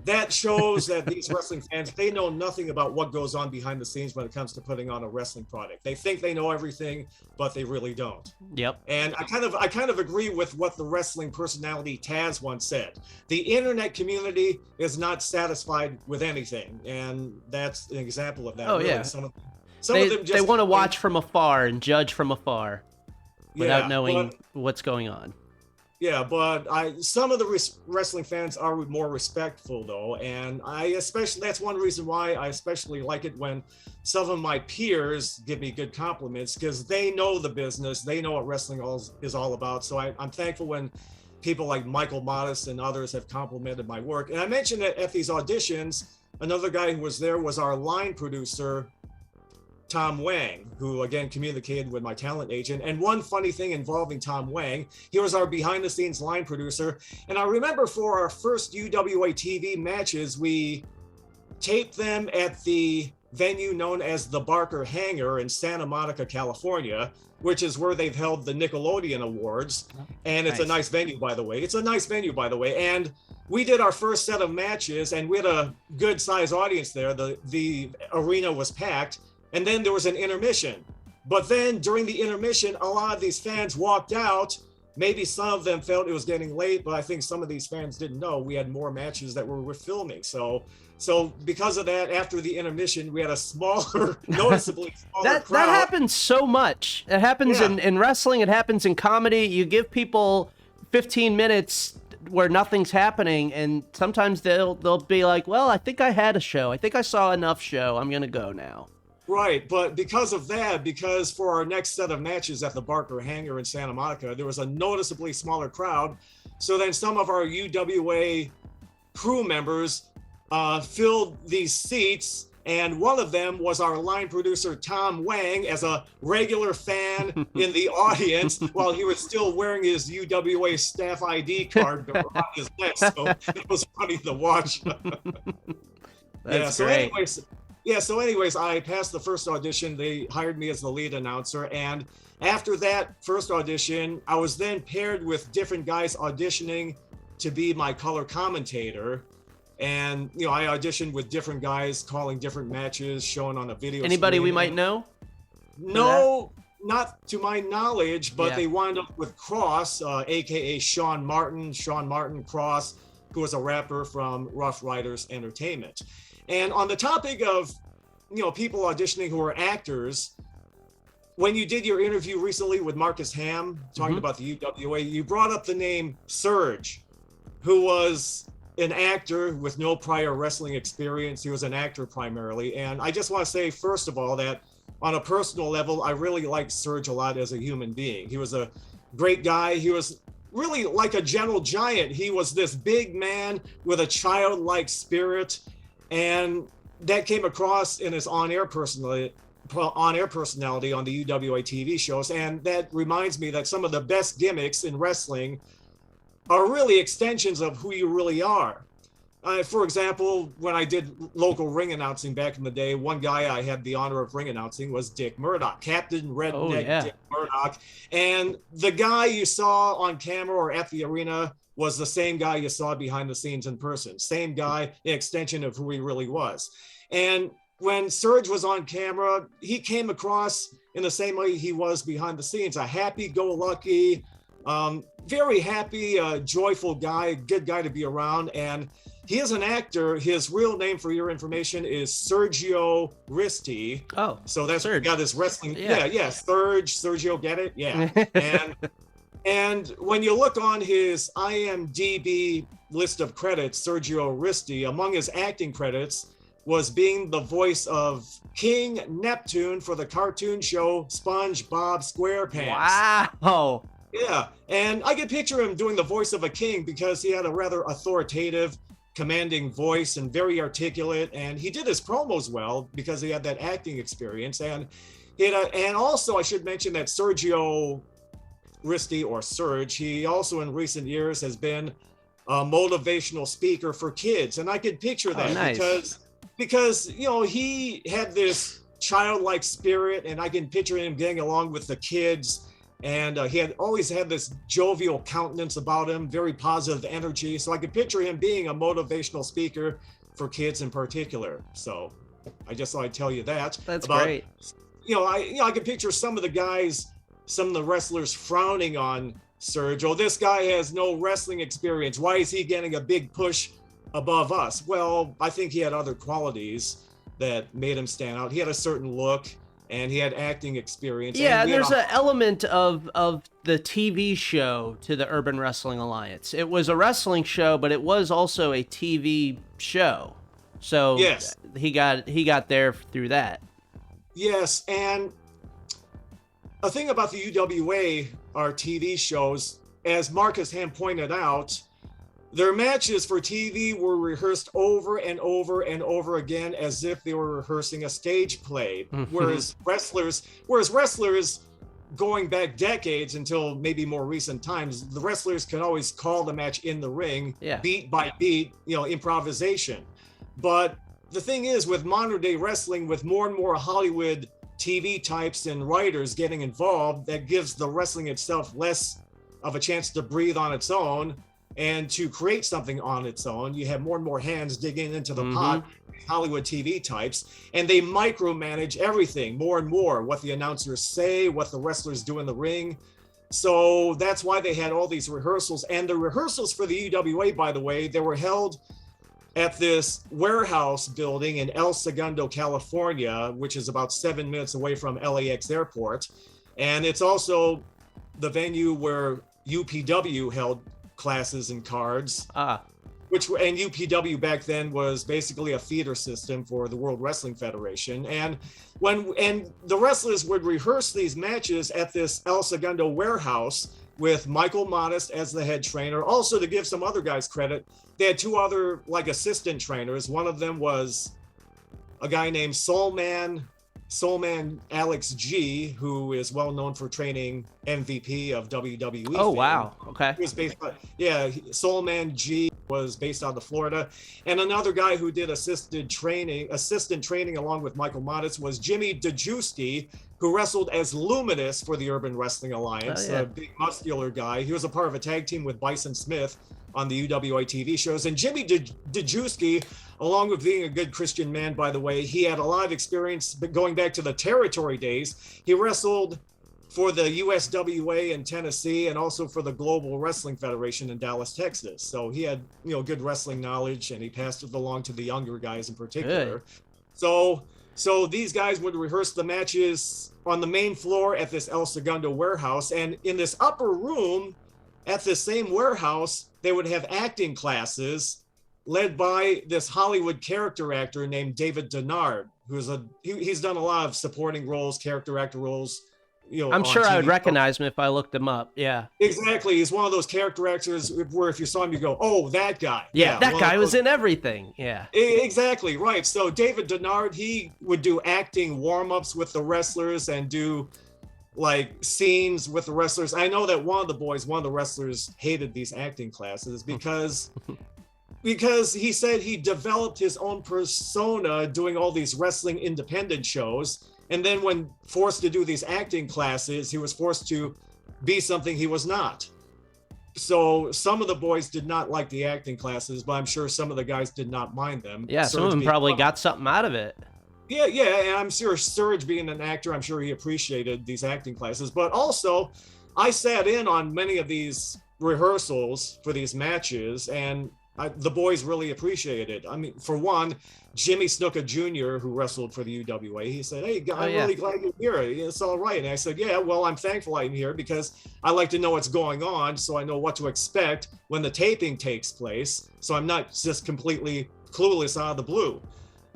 that shows that these wrestling fans, they know nothing about what goes on behind the scenes when it comes to putting on a wrestling product. They think they know everything, but they really don't. Yep. And I kind of agree with what the wrestling personality Taz once said. The internet community is not satisfied with anything, and that's an example of that. Oh, really. yeah. Some of them just, they want to watch from afar and judge from afar without knowing what's going on. Yeah, but some of the wrestling fans are more respectful though, and that's one reason why I especially like it when some of my peers give me good compliments, because they know the business, they know what wrestling is all about. So I'm thankful when people like Michael Modest and others have complimented my work. And I mentioned that at these auditions, another guy who was there was our line producer, Tom Wang, who again communicated with my talent agent. And one funny thing involving Tom Wang, he was our behind the scenes line producer. And I remember for our first UWA TV matches, we taped them at the venue known as the Barker Hangar in Santa Monica, California, which is where they've held the Nickelodeon Awards. And it's a nice venue, by the way. It's a nice venue, by the way. And we did our first set of matches and we had a good size audience there. The arena was packed. And then there was an intermission. But then during the intermission, a lot of these fans walked out. Maybe some of them felt it was getting late, but I think some of these fans didn't know we had more matches that we're filming. So because of that, after the intermission, we had a smaller, noticeably smaller crowd. That happens so much. It happens in wrestling. It happens in comedy. You give people 15 minutes where nothing's happening, and sometimes they'll be like, well, I think I had a show. I think I saw enough show. I'm going to go now. Right, but because of that, because for our next set of matches at the Barker Hangar in Santa Monica, there was a noticeably smaller crowd. So then some of our UWA crew members filled these seats, and one of them was our line producer, Tom Wang, as a regular fan in the audience while he was still wearing his UWA staff ID card on his neck. So it was funny to watch. That's great. So anyways, I passed the first audition. They hired me as the lead announcer. And after that first audition, I was then paired with different guys auditioning to be my color commentator. And, I auditioned with different guys, calling different matches, showing on a video. Anybody we might know? No, not to my knowledge, but they wound up with Cross, AKA Sean Martin Cross, who was a rapper from Rough Riders Entertainment. And on the topic of, people auditioning who are actors, when you did your interview recently with Marcus Ham, talking about the UWA, you brought up the name Surge, who was an actor with no prior wrestling experience. He was an actor primarily. And I just want to say, first of all, that on a personal level, I really liked Surge a lot as a human being. He was a great guy. He was really like a gentle giant. He was this big man with a childlike spirit. And that came across in his on-air personality on the UWA TV shows. And that reminds me that some of the best gimmicks in wrestling are really extensions of who you really are. For example, when I did local ring announcing back in the day, one guy I had the honor of ring announcing was Dick Murdoch, Captain Redneck Dick Murdoch. And the guy you saw on camera or at the arena was the same guy you saw behind the scenes in person. Same guy, an extension of who he really was. And when Surge was on camera, he came across in the same way he was behind the scenes, a happy-go-lucky, very happy, joyful guy, good guy to be around. And he is an actor. His real name, for your information, is Sergio Risti. Oh, so that's Surge. Got his wrestling. Sergio, get it? Yeah. And when you look on his IMDb list of credits, Sergio Risti, among his acting credits was being the voice of King Neptune for the cartoon show SpongeBob SquarePants. Wow. Yeah, and I could picture him doing the voice of a king because he had a rather authoritative, commanding voice and very articulate, and he did his promos well because he had that acting experience. And also I should mention that Sergio Risti, or Serge, he also in recent years has been a motivational speaker for kids, and I could picture that. Nice. because he had this childlike spirit, and I can picture him getting along with the kids. And he had always had this jovial countenance about him, very positive energy. So I could picture him being a motivational speaker for kids in particular. So I just thought I'd tell you that. That's great. I could picture some of the wrestlers frowning on Serge. Oh, this guy has no wrestling experience. Why is he getting a big push above us? Well, I think he had other qualities that made him stand out. He had a certain look, and he had acting experience. Yeah, and there's an element of the TV show to the Urban Wrestling Alliance. It was a wrestling show, but it was also a TV show. So yes, he got there through that. Yes, and a thing about the UWA, our TV shows, as Marcus Ham pointed out, their matches for TV were rehearsed over and over and over again as if they were rehearsing a stage play. Whereas wrestlers going back decades until maybe more recent times, the wrestlers can always call the match in the ring, beat by beat, improvisation. But the thing is, with modern day wrestling, with more and more Hollywood TV types and writers getting involved, that gives the wrestling itself less of a chance to breathe on its own and to create something on its own. You have more and more hands digging into the pot, Hollywood TV types, and they micromanage everything more and more, what the announcers say, what the wrestlers do in the ring. So that's why they had all these rehearsals. And the rehearsals for the UWA, by the way, they were held at this warehouse building in El Segundo, California, which is about 7 minutes away from LAX airport. And it's also the venue where UPW held classes and cards. And UPW back then was basically a feeder system for the World Wrestling Federation. And the wrestlers would rehearse these matches at this El Segundo warehouse with Michael Modest as the head trainer. Also, to give some other guys credit, they had two other assistant trainers. One of them was a guy named Soulman Alex G, who is well known for training MVP of WWE. Oh, wow. Okay. He was based on, Soulman G was based out of Florida. And another guy who did assistant training along with Michael Modest was Jimmy DeGiusti, who wrestled as Luminous for the Urban Wrestling Alliance, a big muscular guy. He was a part of a tag team with Bison Smith on the UWA TV shows. And Jimmy DeGiusti, along with being a good Christian man, by the way, he had a lot of experience going back to the territory days. He wrestled for the USWA in Tennessee and also for the Global Wrestling Federation in Dallas, Texas. So he had, good wrestling knowledge, and he passed it along to the younger guys in particular. Good. So these guys would rehearse the matches on the main floor at this El Segundo warehouse. And in this upper room at this same warehouse, they would have acting classes led by this Hollywood character actor named David Denard, he's done a lot of supporting roles, character actor roles. I'm sure I would recognize him if I looked him up. Yeah. Exactly. He's one of those character actors where if you saw him, you go, "Oh, that guy." Yeah, that guy was in everything. Yeah. Exactly. Right. So David Denard, he would do acting warm-ups with the wrestlers and do scenes with the wrestlers. I know that one of the wrestlers hated these acting classes because he said he developed his own persona doing all these wrestling independent shows. And then when forced to do these acting classes, he was forced to be something he was not. So some of the boys did not like the acting classes, but I'm sure some of the guys did not mind them. Yeah, some of them probably got something out of it. Yeah, and I'm sure Serge, being an actor, I'm sure he appreciated these acting classes. But also, I sat in on many of these rehearsals for these matches, and the boys really appreciated it. I mean, for one, Jimmy Snuka Jr., who wrestled for the UWA, he said, "Hey, I'm really glad you're here. It's all right." And I said, "Yeah, well, I'm thankful I'm here because I like to know what's going on so I know what to expect when the taping takes place, so I'm not just completely clueless out of the blue."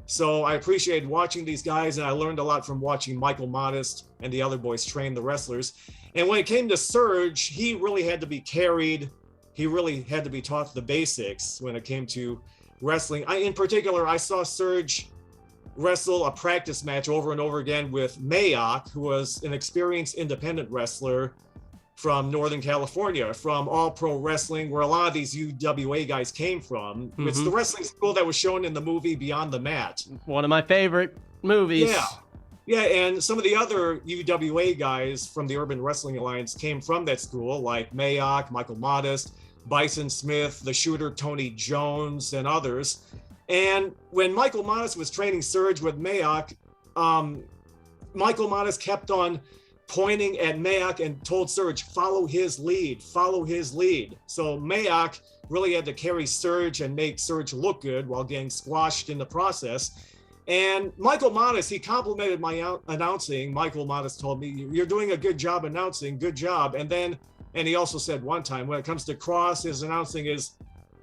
So I appreciated watching these guys, and I learned a lot from watching Michael Modest and the other boys train the wrestlers. And when it came to Serge, he really had to be carried. He really had to be taught the basics when it came to wrestling. In particular, I saw Surge wrestle a practice match over and over again with Mayock, who was an experienced independent wrestler from Northern California, from All Pro Wrestling, where a lot of these UWA guys came from. Mm-hmm. It's the wrestling school that was shown in the movie Beyond the Mat. One of my favorite movies. Yeah, and some of the other UWA guys from the Urban Wrestling Alliance came from that school, like Mayock, Michael Modest, Bison Smith, the Shooter Tony Jones, and others. And when Michael Modest was training Surge with Mayock, Michael Modest kept on pointing at Mayock and told Surge, follow his lead, follow his lead. So Mayock really had to carry Surge and make Surge look good while getting squashed in the process. And Michael Modest, he complimented my announcing. Michael Modest told me, you're doing a good job announcing, good job. And he also said one time, when it comes to Cross, his announcing is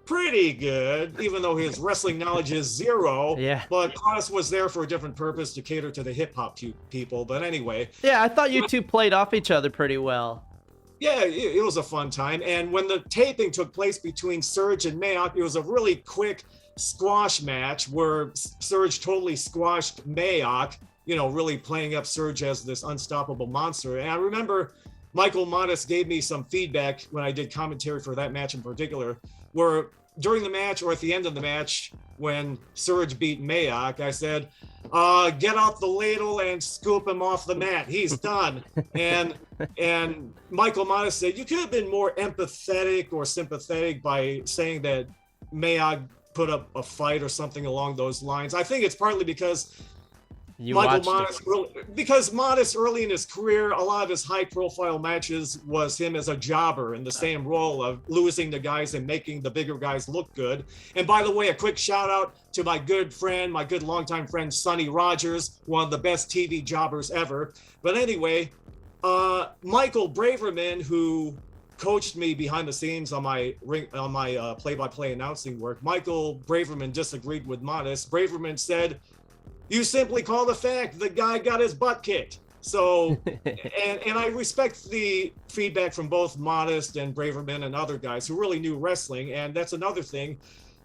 pretty good, even though his wrestling knowledge is zero. Yeah. But Cross was there for a different purpose, to cater to the hip hop people. But anyway. Yeah, I thought you two played off each other pretty well. Yeah, it was a fun time. And when the taping took place between Surge and Mayock, it was a really quick squash match where Surge totally squashed Mayock, really playing up Surge as this unstoppable monster. And I remember Michael Modest gave me some feedback when I did commentary for that match in particular, where during the match or at the end of the match, when Surge beat Mayock, I said, get out the ladle and scoop him off the mat. He's done. and Michael Modest said, you could have been more empathetic or sympathetic by saying that Mayock put up a fight or something along those lines. I think it's partly because Modest early in his career, a lot of his high profile matches was him as a jobber in the same role of losing to guys and making the bigger guys look good. And by the way, a quick shout out to my good longtime friend, Sonny Rogers, one of the best TV jobbers ever. But anyway, Michael Braverman, who coached me behind the scenes on my play-by-play announcing work, Michael Braverman disagreed with Modest. Braverman said, you simply call the fact the guy got his butt kicked. So, and I respect the feedback from both Modest and Braverman and other guys who really knew wrestling. And that's another thing.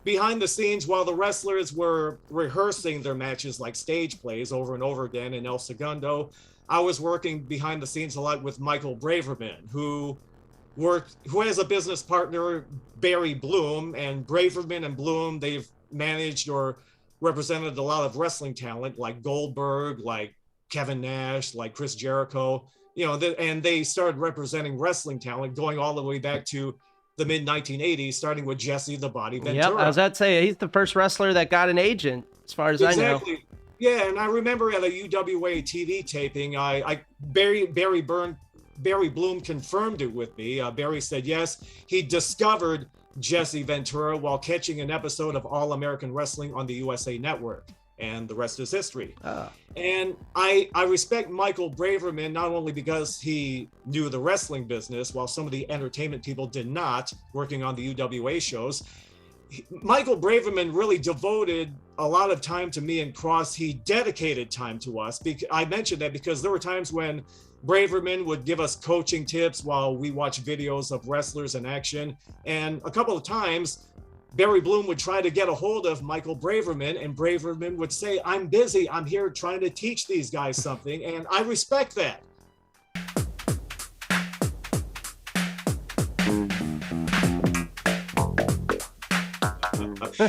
Behind the scenes, while the wrestlers were rehearsing their matches like stage plays over and over again in El Segundo, I was working behind the scenes a lot with Michael Braverman, who has a business partner, Barry Bloom, and Braverman and Bloom, they've managed or represented a lot of wrestling talent like Goldberg, like Kevin Nash, like Chris Jericho, and they started representing wrestling talent going all the way back to the mid 1980s, starting with Jesse the Body Ventura. Yep, I was about to say, he's the first wrestler that got an agent, as far as I know. Yeah, and I remember at a UWA TV taping, Barry Bloom confirmed it with me. Barry said, yes, he discovered Jesse Ventura while catching an episode of All American Wrestling on the USA Network, and the rest is history. And I respect Michael Braverman not only because he knew the wrestling business while some of the entertainment people did not, working on the UWA shows. Michael Braverman really devoted a lot of time to me and Cross. He dedicated time to us. I mentioned that because there were times when Braverman would give us coaching tips while we watched videos of wrestlers in action. And a couple of times, Barry Bloom would try to get a hold of Michael Braverman, and Braverman would say, I'm busy. I'm here trying to teach these guys something. And I respect that.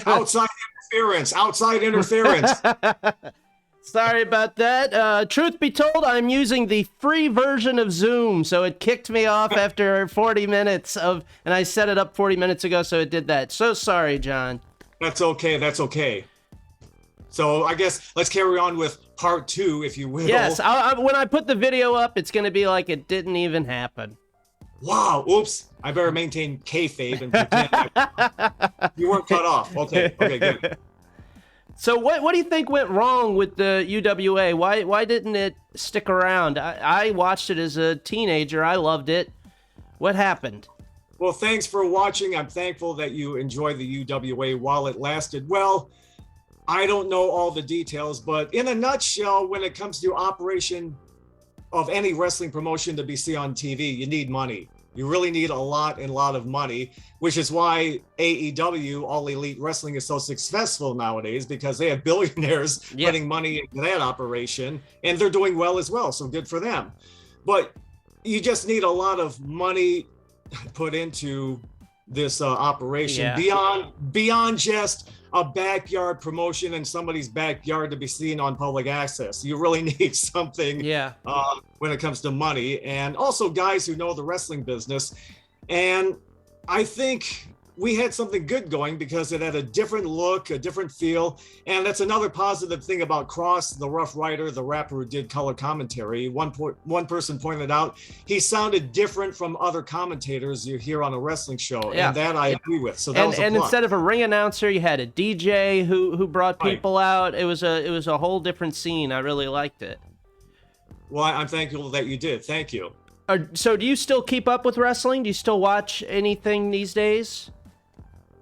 Outside interference. Sorry about that. Truth be told, I'm using the free version of Zoom, so it kicked me off after 40 minutes and I set it up 40 minutes ago, so it did that. So sorry, John. That's okay. So I guess let's carry on with part 2, if you will. Yes, when I put the video up, it's going to be like it didn't even happen. Wow, oops. I better maintain kayfabe and pretend you weren't cut off. Okay, good. So what do you think went wrong with the UWA? Why didn't it stick around? I watched it as a teenager. I loved it. What happened? Well, thanks for watching. I'm thankful that you enjoyed the UWA while it lasted. Well, I don't know all the details, but in a nutshell, when it comes to operation of any wrestling promotion to be seen on TV, you need money. You really need a lot of money, which is why AEW, All Elite Wrestling, is so successful nowadays, because they have billionaires putting money into that operation, and they're doing well as well. So good for them. But you just need a lot of money put into this operation beyond just a backyard promotion in somebody's backyard to be seen on public access. You really need something when it comes to money, and also guys who know the wrestling business. And I think we had something good going because it had a different look, a different feel. And that's another positive thing about Cross, the Rough Rider, the rapper who did color commentary. One person pointed out he sounded different from other commentators you hear on a wrestling show. And that I agree with. So that was a plus. Instead of a ring announcer, you had a DJ who brought people out. It was a whole different scene. I really liked it. Well, I'm thankful that you did. Thank you. So do you still keep up with wrestling? Do you still watch anything these days?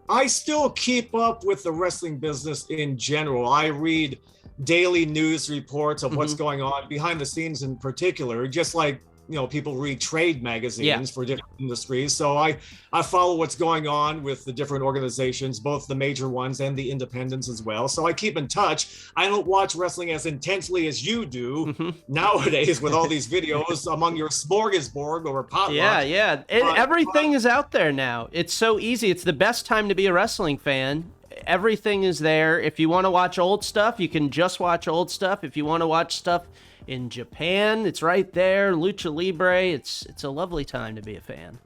I still keep up with the wrestling business in general. I read daily news reports of what's going on behind the scenes in particular, just like, you know, people read trade magazines for different industries. So I follow what's going on with the different organizations, both the major ones and the independents as well. So I keep in touch. I don't watch wrestling as intensely as you do nowadays with all these videos among your smorgasbord or potluck. And everything is out there now. It's so easy. It's the best time to be a wrestling fan. Everything is there. If you want to watch old stuff, you can just watch old stuff. If you want to watch stuff in Japan, it's right there. Lucha Libre, it's a lovely time to be a fan.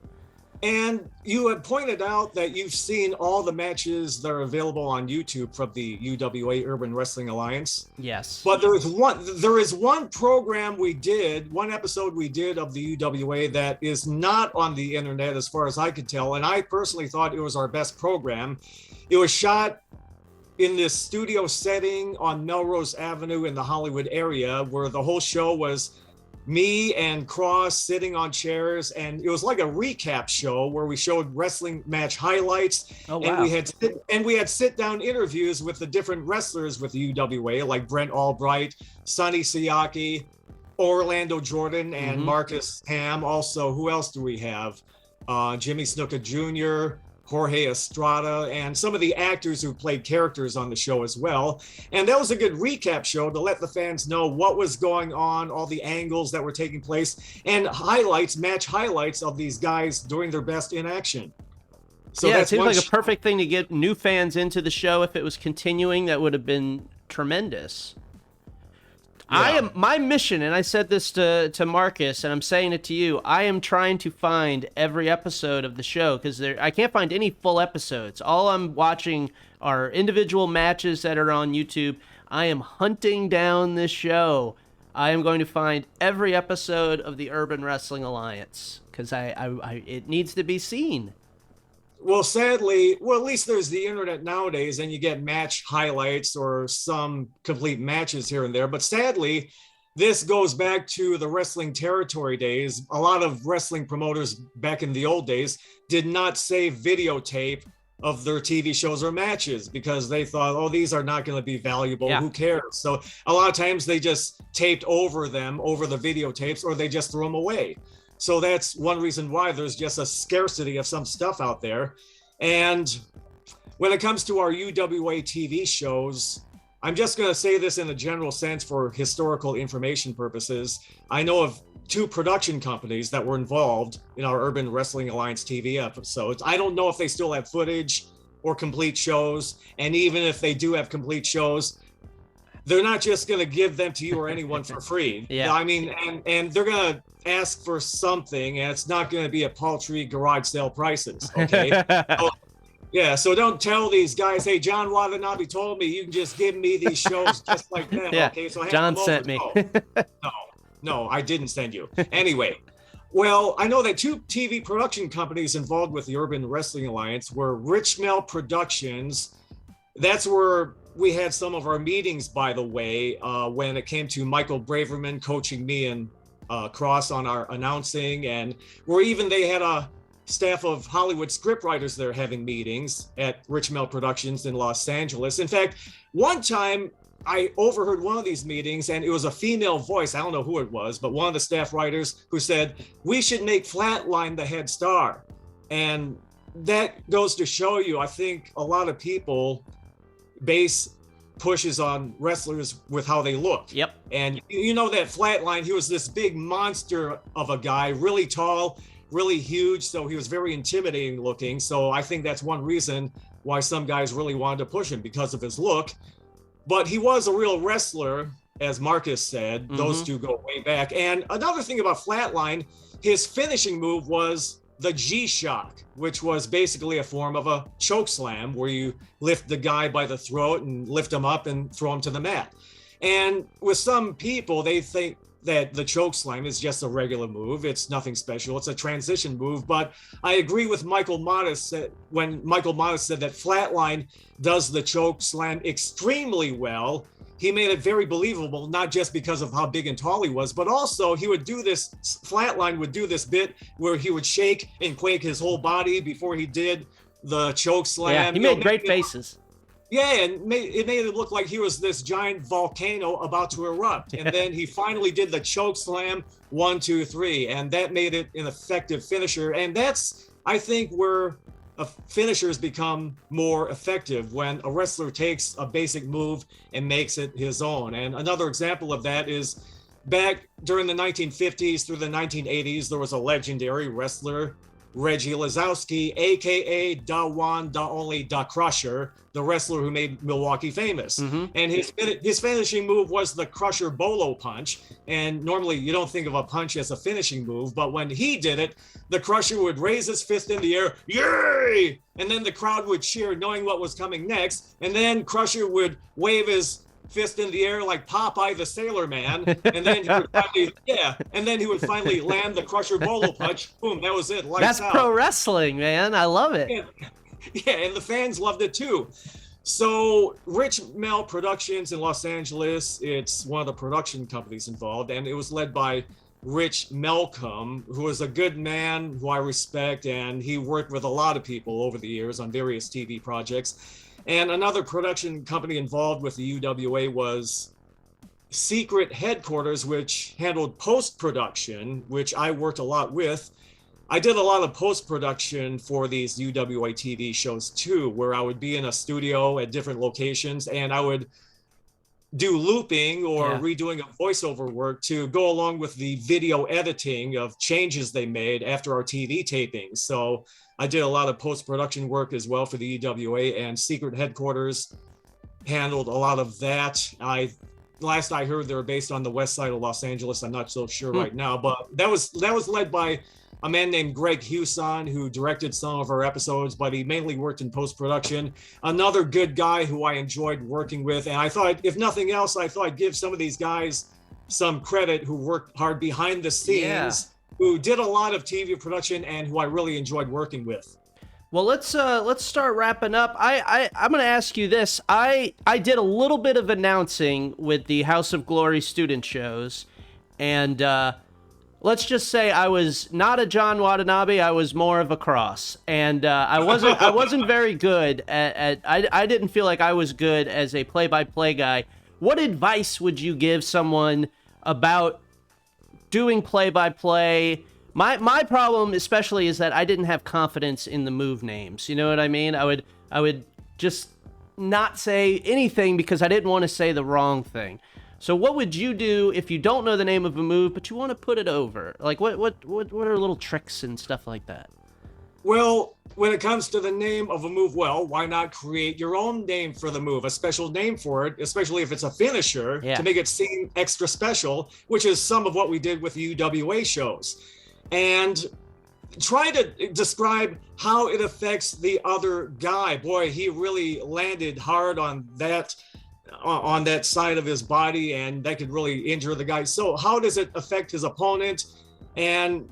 And you had pointed out that you've seen all the matches that are available on YouTube from the UWA Urban Wrestling Alliance. Yes. But there is one program we did, one episode we did of the UWA that is not on the internet as far as I could tell, and I personally thought it was our best program. It was shot in this studio setting on Melrose Avenue in the Hollywood area, where the whole show was me and Cross sitting on chairs, and it was like a recap show where we showed wrestling match highlights. And we had sit down interviews with the different wrestlers with the UWA, like Brent Albright, Sonny Siaki, Orlando Jordan, and Marcus Ham. Also, who else do we have? Jimmy Snuka Jr., Jorge Estrada, and some of the actors who played characters on the show as well. And that was a good recap show to let the fans know what was going on, all the angles that were taking place, and match highlights of these guys doing their best in action. So it seems like a perfect thing to get new fans into the show. If it was continuing, that would have been tremendous. My mission, and I said this to Marcus, and I'm saying it to you, I am trying to find every episode of the show, because I can't find any full episodes. All I'm watching are individual matches that are on YouTube. I am hunting down this show. I am going to find every episode of the Urban Wrestling Alliance, because it needs to be seen. Well, sadly, at least there's the internet nowadays, and you get match highlights or some complete matches here and there. But sadly, this goes back to the wrestling territory days. A lot of wrestling promoters back in the old days did not save videotape of their TV shows or matches because they thought, oh, these are not going to be valuable. Who cares? So a lot of times they just taped over the videotapes, or they just threw them away. So that's one reason why there's just a scarcity of some stuff out there. And when it comes to our UWA TV shows, I'm just going to say this in a general sense for historical information purposes. I know of 2 production companies that were involved in our Urban Wrestling Alliance TV episodes. I don't know if they still have footage or complete shows. And even if they do have complete shows, they're not just going to give them to you or anyone for free. I mean, and they're going to ask for something, and it's not going to be a paltry garage sale prices. Okay. So don't tell these guys, hey, John Watanabe told me you can just give me these shows just like that. Okay. So John sent me. No, I didn't send you. Anyway. Well, I know that 2 TV production companies involved with the Urban Wrestling Alliance were Richmel Productions. That's where we had some of our meetings, by the way, when it came to Michael Braverman coaching me and Cross on our announcing, and where even they had a staff of Hollywood scriptwriters there having meetings at Richmel Productions in Los Angeles. In fact, one time I overheard one of these meetings, and it was a female voice. I don't know who it was, but one of the staff writers who said, we should make Flatline the head star. And that goes to show you, I think a lot of people base pushes on wrestlers with how they look. Yep. And you know that Flatline, he was this big monster of a guy, really tall, really huge. So he was very intimidating looking. So I think that's one reason why some guys really wanted to push him, because of his look. But he was a real wrestler, as Marcus said. Those two go way back. And another thing about Flatline, his finishing move was the G-Shock, which was basically a form of a choke slam where you lift the guy by the throat and lift him up and throw him to the mat. And with some people, they think that the choke slam is just a regular move. It's nothing special. It's a transition move. But I agree with Michael Modest when Michael Modest said that Flatline does the choke slam extremely well. He made it very believable, not just because of how big and tall he was, but also he would do this, Flatline would do this bit where he would shake and quake his whole body before he did the choke slam. Yeah, he made great faces. Yeah, and it made it look like he was this giant volcano about to erupt. And then he finally did the choke slam, 1, 2, 3, and that made it an effective finisher. And that's, I think, where finishers become more effective, when a wrestler takes a basic move and makes it his own. And another example of that is back during the 1950s through the 1980s, there was a legendary wrestler, Reggie Lazowski, aka Da One, Da Only, Da Crusher, the wrestler who made Milwaukee famous. And his finishing move was the Crusher Bolo Punch. And normally you don't think of a punch as a finishing move, but when he did it, the Crusher would raise his fist in the air, yay! And then the crowd would cheer, knowing what was coming next. And then Crusher would wave his fist in the air like Popeye the Sailor Man, and then he would finally, and then he would finally land the Crusher Bolo Punch. Boom, that was it. That's out. Pro wrestling, man. I love it. Yeah, and the fans loved it too. So Rich Mel Productions in Los Angeles, it's one of the production companies involved, and it was led by Rich Malcolm, who is a good man who I respect, and he worked with a lot of people over the years on various TV projects. And another production company involved with the UWA was Secret Headquarters, which handled post-production, which I worked a lot with. I did a lot of post-production for these UWA TV shows too, where I would be in a studio at different locations and I would do looping or redoing a voiceover work to go along with the video editing of changes they made after our TV tapings. So I did a lot of post-production work as well for the EWA, and Secret Headquarters handled a lot of that. Last I heard, they were based on the west side of Los Angeles. I'm not so sure right now, but that was led by a man named Greg Hewson, who directed some of our episodes, but he mainly worked in post-production. Another good guy who I enjoyed working with, and I thought, if nothing else, I thought I'd give some of these guys some credit who worked hard behind the scenes, who did a lot of TV production and who I really enjoyed working with. Well, let's start wrapping up. I'm going to ask you this. I did a little bit of announcing with the House of Glory student shows, and let's just say I was not a John Watanabe. I was more of a Cross, and I wasn't very good at I didn't feel like I was good as a play-by-play guy. What advice would you give someone about doing play-by-play? My problem especially is that I didn't have confidence in the move names. You know what I mean? I would just not say anything because I didn't want to say the wrong thing. So what would you do if you don't know the name of a move but you want to put it over? Like what are little tricks and stuff like that? Well, when it comes to the name of a move, well, why not create your own name for the move, a special name for it, especially if it's a finisher, to make it seem extra special, which is some of what we did with the UWA shows. And try to describe how it affects the other guy. Boy, he really landed hard on that side of his body, and that could really injure the guy. So how does it affect his opponent? And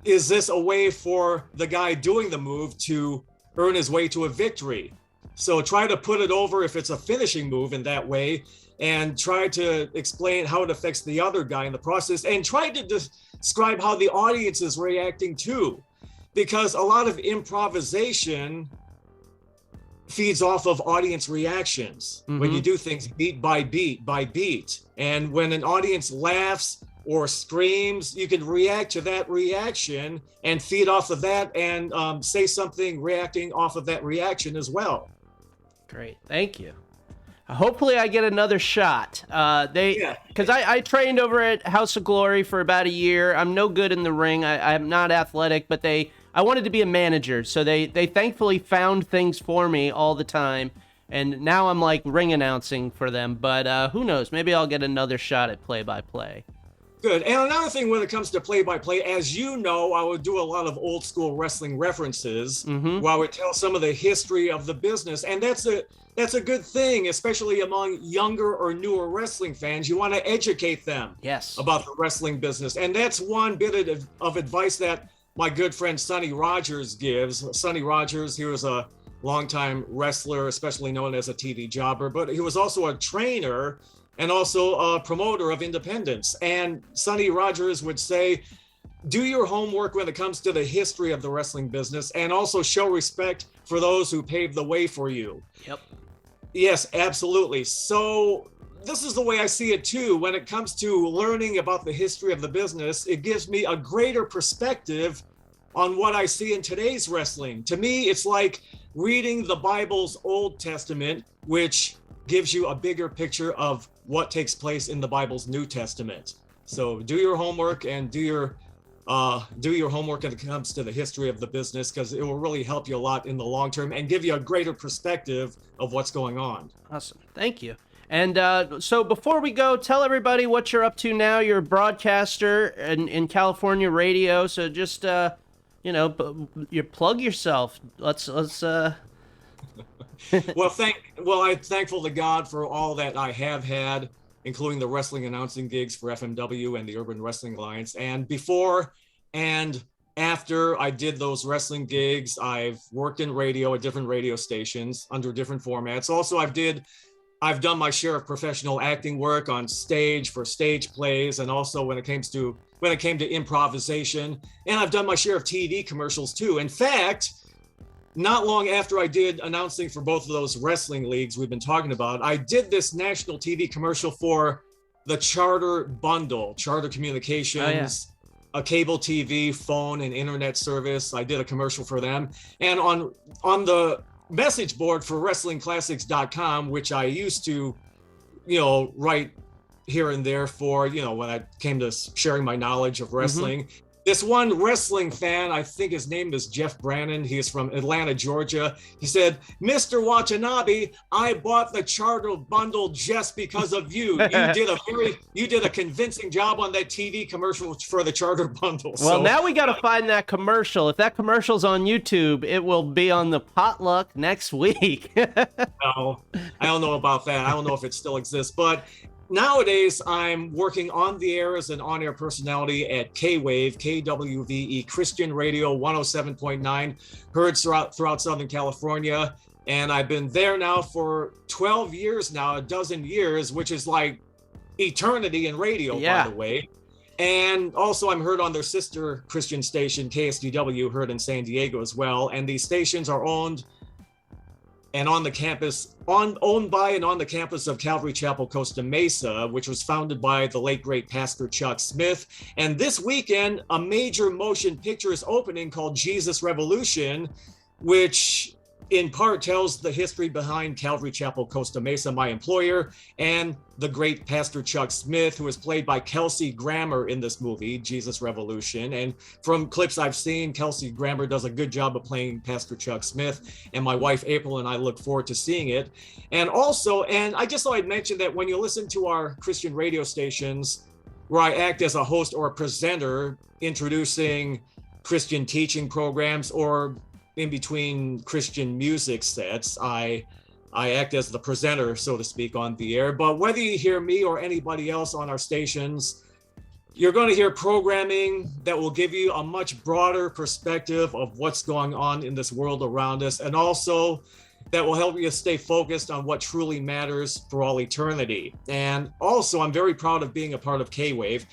is this a way for the guy doing the move to earn his way to a victory? So try to put it over if it's a finishing move in that way, and try to explain how it affects the other guy in the process, and try to describe how the audience is reacting too. Because a lot of improvisation feeds off of audience reactions when you do things beat by beat. And when an audience laughs or screams, you can react to that reaction and feed off of that and say something reacting off of that reaction as well. Great, thank you. Hopefully I get another shot. Because I trained over at House of Glory for about a year. I'm no good in the ring. I'm not athletic, but I wanted to be a manager, so they thankfully found things for me all the time, and now I'm like ring announcing for them. But who knows? Maybe I'll get another shot at play-by-play. Good. And another thing when it comes to play-by-play, as you know, I would do a lot of old school wrestling references where I would tell some of the history of the business, and that's a good thing, especially among younger or newer wrestling fans. You want to educate them about the wrestling business, and that's one bit of advice that my good friend Sonny Rogers gives. Sonny Rogers, he was a longtime wrestler, especially known as a TV jobber, but he was also a trainer and also a promoter of independence. And Sonny Rogers would say, do your homework when it comes to the history of the wrestling business, and also show respect for those who paved the way for you. Yep. Yes, absolutely. So this is the way I see it too. When it comes to learning about the history of the business, it gives me a greater perspective on what I see in today's wrestling. To me, it's like reading the Bible's Old Testament, which gives you a bigger picture of what takes place in the Bible's New Testament. So do your homework and do your homework when it comes to the history of the business, because it will really help you a lot in the long term and give you a greater perspective of what's going on. Awesome. Thank you. And so before we go, tell everybody what you're up to now. You're a broadcaster in California radio, so just you plug yourself. Let's I'm thankful to God for all that I have had, including the wrestling announcing gigs for FMW and the Urban Wrestling Alliance. And before and after I did those wrestling gigs, I've worked in radio at different radio stations under different formats. Also, I've done my share of professional acting work on stage for stage plays, and also when it came to improvisation, and I've done my share of TV commercials too. In fact, not long after I did announcing for both of those wrestling leagues we've been talking about, I did this national TV commercial for the Charter Bundle, Charter Communications, a cable TV, phone, and internet service. I did a commercial for them. And on the message board for WrestlingClassics.com, which I used to, write here and there for, when I came to sharing my knowledge of wrestling. This one wrestling fan, I think his name is Jeff Brannon. He is from Atlanta, Georgia. He said, "Mr. Watanabe, I bought the Charter Bundle just because of you. You did a convincing job on that TV commercial for the Charter Bundle." Well, now we got to find that commercial. If that commercial's on YouTube, it will be on the potluck next week. No, I don't know about that. I don't know if it still exists, but nowadays, I'm working on the air as an on-air personality at K-Wave, KWVE, Christian Radio 107.9, heard throughout Southern California. And I've been there now for 12 years now, a dozen years, which is like eternity in radio, by the way. And also I'm heard on their sister Christian station, KSDW, heard in San Diego as well. And these stations are owned and on the campus, owned by and on the campus of Calvary Chapel, Costa Mesa, which was founded by the late, great Pastor Chuck Smith. And this weekend, a major motion picture is opening called Jesus Revolution, which in part tells the history behind Calvary Chapel, Costa Mesa, my employer, and the great Pastor Chuck Smith, who is played by Kelsey Grammer in this movie, Jesus Revolution. And from clips I've seen, Kelsey Grammer does a good job of playing Pastor Chuck Smith, and my wife April and I look forward to seeing it. And also, and I just thought I'd mention that when you listen to our Christian radio stations, where I act as a host or a presenter, introducing Christian teaching programs, or in between Christian music sets, I act as the presenter, so to speak, on the air. But whether you hear me or anybody else on our stations, you're going to hear programming that will give you a much broader perspective of what's going on in this world around us, and also that will help you stay focused on what truly matters for all eternity. And also, I'm very proud of being a part of K-Wave.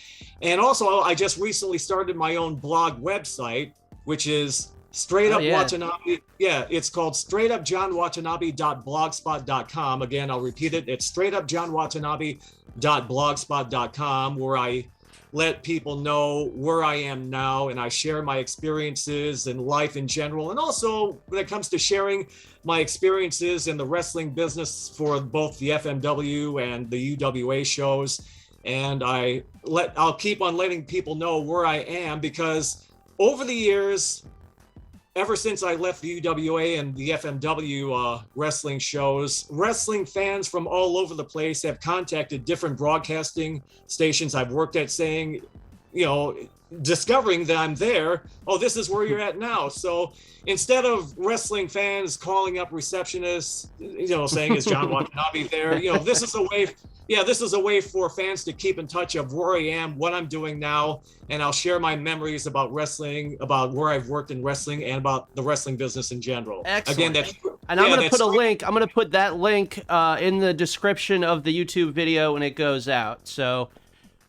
And also, I just recently started my own blog website, which is Straight Up Watanabe. Yeah, it's called straightupjohnwatanabe.blogspot.com. Again, I'll repeat it. It's straightupjohnwatanabe.blogspot.com, where I let people know where I am now, and I share my experiences in life in general. And also when it comes to sharing my experiences in the wrestling business for both the FMW and the UWA shows. And I'll keep on letting people know where I am, because over the years, ever since I left the UWA and the FMW wrestling shows, wrestling fans from all over the place have contacted different broadcasting stations I've worked at, saying, discovering that I'm there, oh, this is where you're at now. So instead of wrestling fans calling up receptionists, saying, is John Watanabe there? This is a way. Yeah, this is a way for fans to keep in touch of where I am, what I'm doing now, and I'll share my memories about wrestling, about where I've worked in wrestling, and about the wrestling business in general. Excellent. Again, I'm going to put a link. I'm going to put that link in the description of the YouTube video when it goes out. So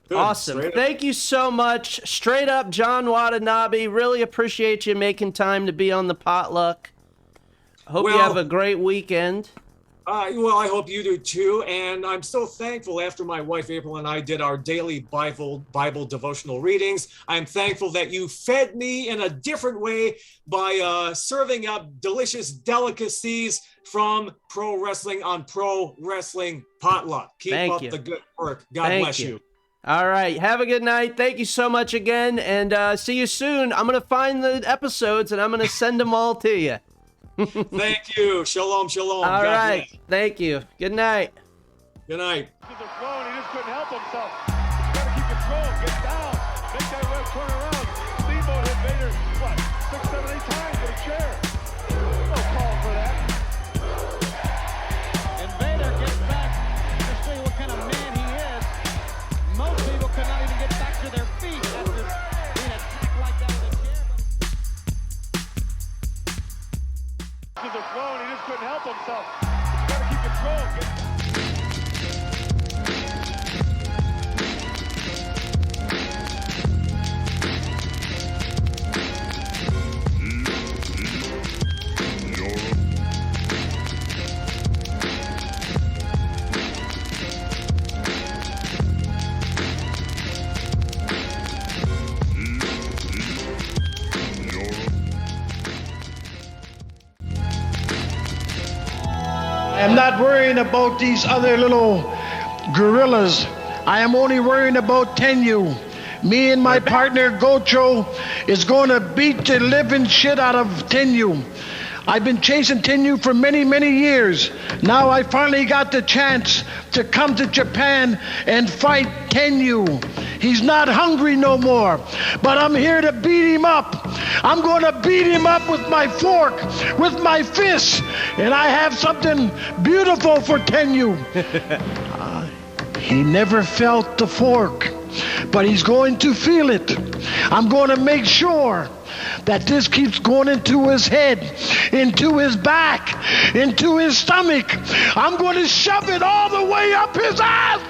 good. Awesome. Thank you so much. Straight Up John Watanabe. Really appreciate you making time to be on the potluck. Hope you have a great weekend. Well, I hope you do too. And I'm so thankful after my wife April and I did our daily Bible devotional readings. I'm thankful that you fed me in a different way by serving up delicious delicacies from pro wrestling on Pro Wrestling Potluck. Keep up the good work. God bless you. All right. Have a good night. Thank you so much again. And see you soon. I'm going to find the episodes and I'm going to send them all to you. Thank you. Shalom, shalom. All right. Thank you. Good night. Good night. He just couldn't help himself. Got to keep control. Get down. Make that ref turn around. Steamboat hit Vader, 6, 7, 8 times with a chair. No call for that. And Vader gets back to see what kind of man he is. Most people could not even get back to their feet after being attacked like that with a chair. To the throne, he just couldn't help himself. Got to keep control. I am not worrying about these other little gorillas. I am only worrying about Tenryu. Me and my partner Gocho is going to beat the living shit out of Tenryu. I've been chasing Tenryu for many, many years. Now I finally got the chance to come to Japan and fight Tenryu. He's not hungry no more, but I'm here to beat him up. I'm going to beat him up with my fork, with my fist, and I have something beautiful for Tenryu. He never felt the fork, but he's going to feel it. I'm going to make sure that this keeps going into his head, into his back, into his stomach. I'm going to shove it all the way up his ass.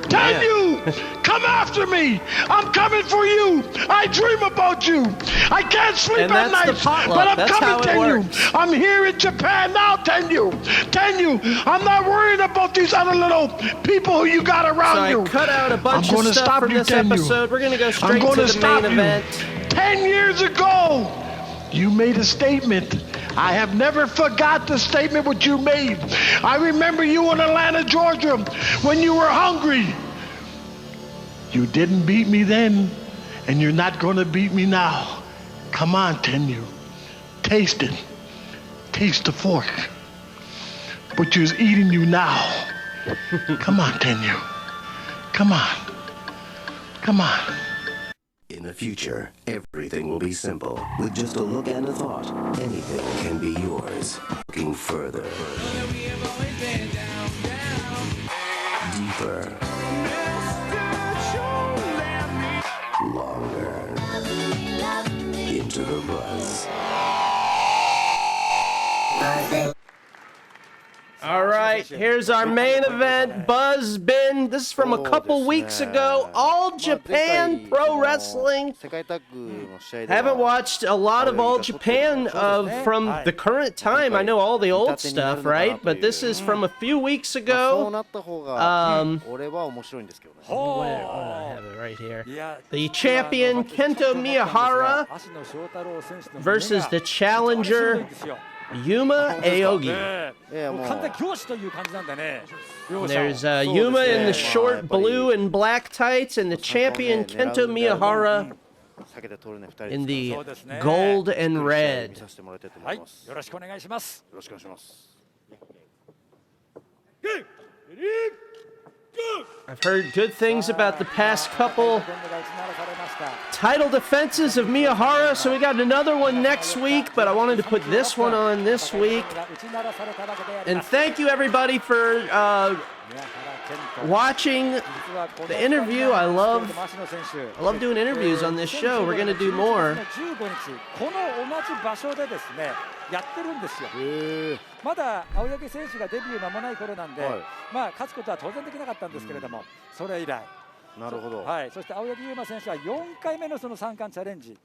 Tenryu, come after me. I'm coming for you. I dream about you. I can't sleep at night, but I'm coming, Tenryu. I'm here in Japan now, Tenryu. Tenryu, I'm not worried about these other little people who you got around you. Cut out a bunch of stuff from this episode. We're going to go straight to the main event. 10 years ago, you made a statement. I have never forgot the statement what you made. I remember you in Atlanta, Georgia, when you were hungry. You didn't beat me then, and you're not going to beat me now. Come on, Tenryu. Taste it. Taste the fork. Butcher's eating you now. Come on, Tenryu. Come on. Come on. In the future, everything will be simple. With just a look and a thought, anything can be yours. Looking further, deeper, longer, into the buzz. All right. right, here's our main event. Buzz Bin. This is from a couple weeks ago. All Japan Pro Wrestling. Haven't watched a lot of All Japan from the current time. I know all the old stuff, right? But this is from a few weeks ago. I have it right here. The champion Kento Miyahara versus the challenger Yuma Aoyagi. There's Yuma in the short blue and black tights, and the champion Kento Miyahara in the gold and red. I've heard good things about the past couple title defenses of Miyahara, so we got another one next week, but I wanted to put this one on this week. And thank you everybody for watching the interview. I love doing interviews on this show. We're going to do more. やってるんですよ。まだ青柳選手がデビュー間もない頃なんで、まあ勝つことは当然できなかったんですけれども、それ以来。なるほど。はい。そして青柳優馬選手は4回目のその3冠チャレンジ。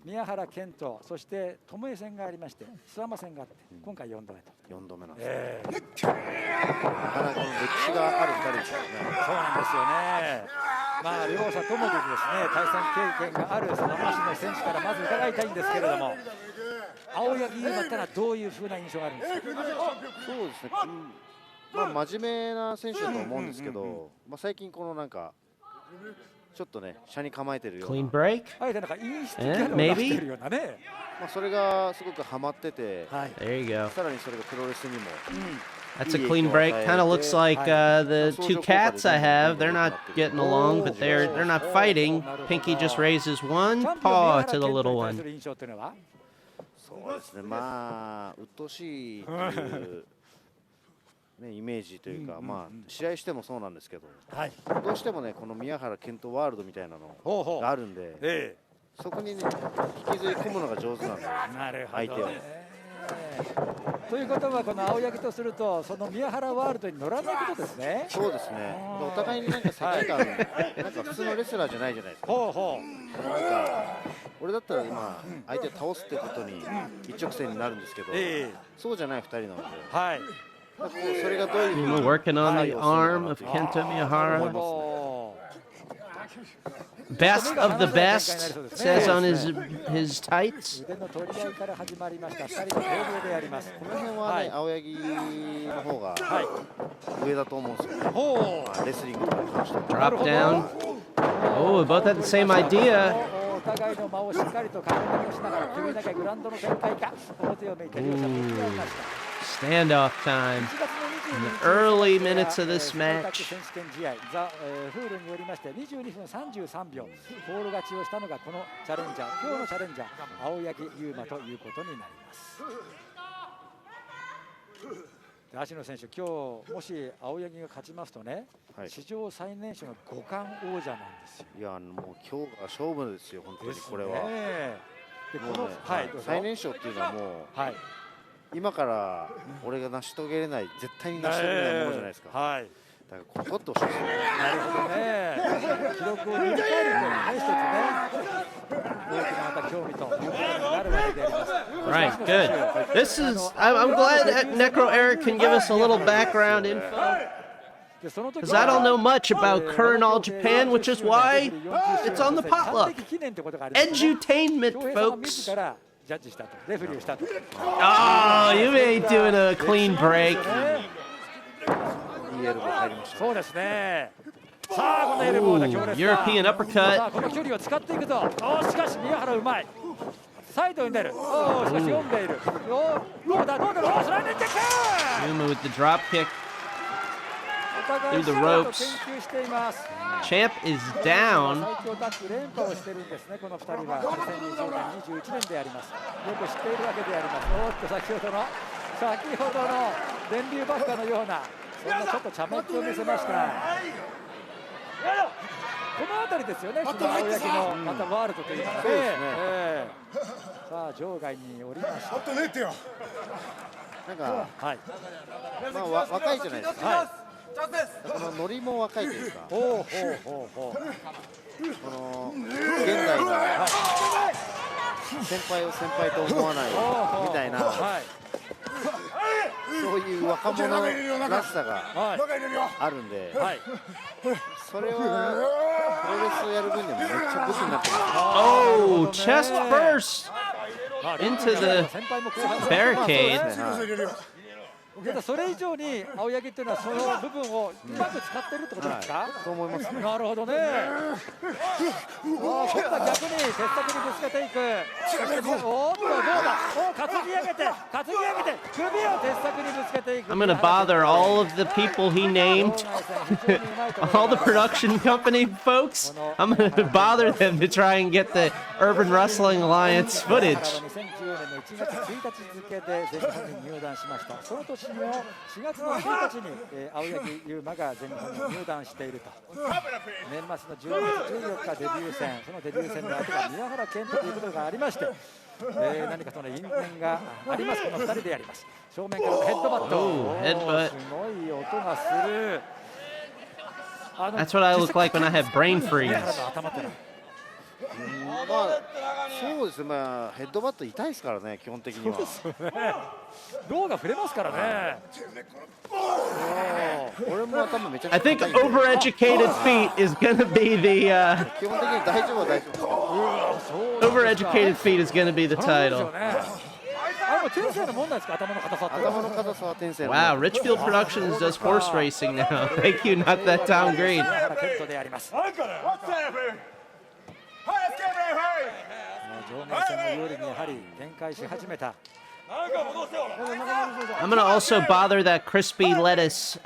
宮原健人、そして巴戦がありまして、諏訪間戦があって、今回4度目と。4度目なんですね。なかなかの歴史がある2人ですよね。そうなんですよね。まあ両者ともにですね、対戦経験があるその星野選手からまず伺いたいんですけれども。青柳優馬ってのはどういう風な印象があるんですか。そうですね。まあ真面目な選手だと思うんですけど、まあ最近このなんかちょっとね、車に構えてるような。Clean break? はい、なんかインスティギャルを出してるようなね。まあそれがすごくハマってて、There you go. さらにそれがプロレスにも。That's a clean break. Kind of looks like the two cats I have. They're not getting along, but they're not fighting. Pinky just raises one paw to the little one. そうですね。まあ鬱陶しいというねイメージというか、まあ試合してもそうなんですけど、どうしてもねこの宮原健人ワールドみたいなのがあるんで、そこにね引きずり込むのが上手なんで、相手を。ということはこの青柳とするとその宮原ワールドに乗らないことですね。そうですね。お互いになんか世界観なんか普通のレスラーじゃないじゃないですか。なんか俺だったら今相手を倒すってことに一直線になるんですけど、そうじゃない2人なので。はい。それがどういうふうに working on the arm of Kento Miyahara. Best of the best says on his tights. 腕の取り合いから始まりました。2人の攻防であります。この辺はね、青柳の方が上だと思うんですよ。レスリングとかに関しては。Drop down. Oh, both had the same idea. お互いの間をしっかりと確認をしながら首だけグラウンドの展開か表を向いて両者向き合いました。Standoff time in the early minutes of this match. 選手権試合ザ・フールによりまして22分33秒フォール勝ちをしたのがこのチャレンジャー今日のチャレンジャー青柳優馬ということになります。芦野選手、今日もし青柳が勝ちますとね、史上最年少の5冠王者なんですよ。いやもう今日が勝負ですよ本当にこれは。でこの最年少っていうのはもう。今から俺が成し遂げれない絶対に成し遂げれないものじゃないですか。はい。だからこれ取ってほしいですね。なるほどね。記録を塗り替えるというね一つね大きなまた興味ということになるわけであります。Right, good. This is I'm glad that Necro Eric can give us a little background info. Because I don't know much about current All Japan, which is why it's on the potluck. Edutainment, folks. Oh, you ain't doing a clean break. そうですね。さあこのエルボーだ強烈な European uppercut. この距離を使っていくと。しかし宮原うまい。サイドに出る。しかし読んでいる。どうだどうだ。スライディングキック。 Yuma with the drop kick through the ropes. Champ is down. 最強タッグ連覇をしてるんですねこの2人は2020年21年であります。よく知っているわけであります。おっと先ほどの電流爆破のようなそんなちょっと茶目っ気を見せました。この辺りですよね。その青柳のまたワールドというのはね。さあ場外に降りました。なんか、はい、まあ若いじゃないですか。はい、このノリも若いというか、この現代の先輩を先輩と思わないみたいな、そういう若者らしさがあるんで、それはプロレスをやる分にはめっちゃ武器になってます。Oh, chest first into the barricade. ただそれ以上に青柳っていうのはその部分をうまく使ってるってことですか？そう思いますね。なるほどね。今度は逆に鉄柵にぶつけていく。おっとどうだ？担ぎ上げて首を鉄柵にぶつけていく。I'm gonna bother all of the people he named, all the production company folks. I'm gonna bother them to try and get the Urban Wrestling Alliance footage. 2014年の1月1日付で全日本に入団しました。その年の4月の1日に青柳優馬が全日本に入団していると。年末の12月14日デビュー戦、そのデビュー戦の相手が宮原健人ということがありまして、何かその因縁があります。この2人でやります。正面からのヘッドバット、すごい音がする。That's what I look like when I have brain freeze. まあそうですね。まあヘッドバット痛いですからね、基本的には。胴が触れますからね。俺も頭めちゃくちゃ。I think overeducated feet is gonna be the. 基本的に大丈夫は大丈夫。Overeducated feet is gonna be the title. Wow, Richfield Productions does horse racing now. Thank you, not that Tom Green. 上面戦の有利にやはり展開し始めた。I'm gonna also bother that crispy lettuce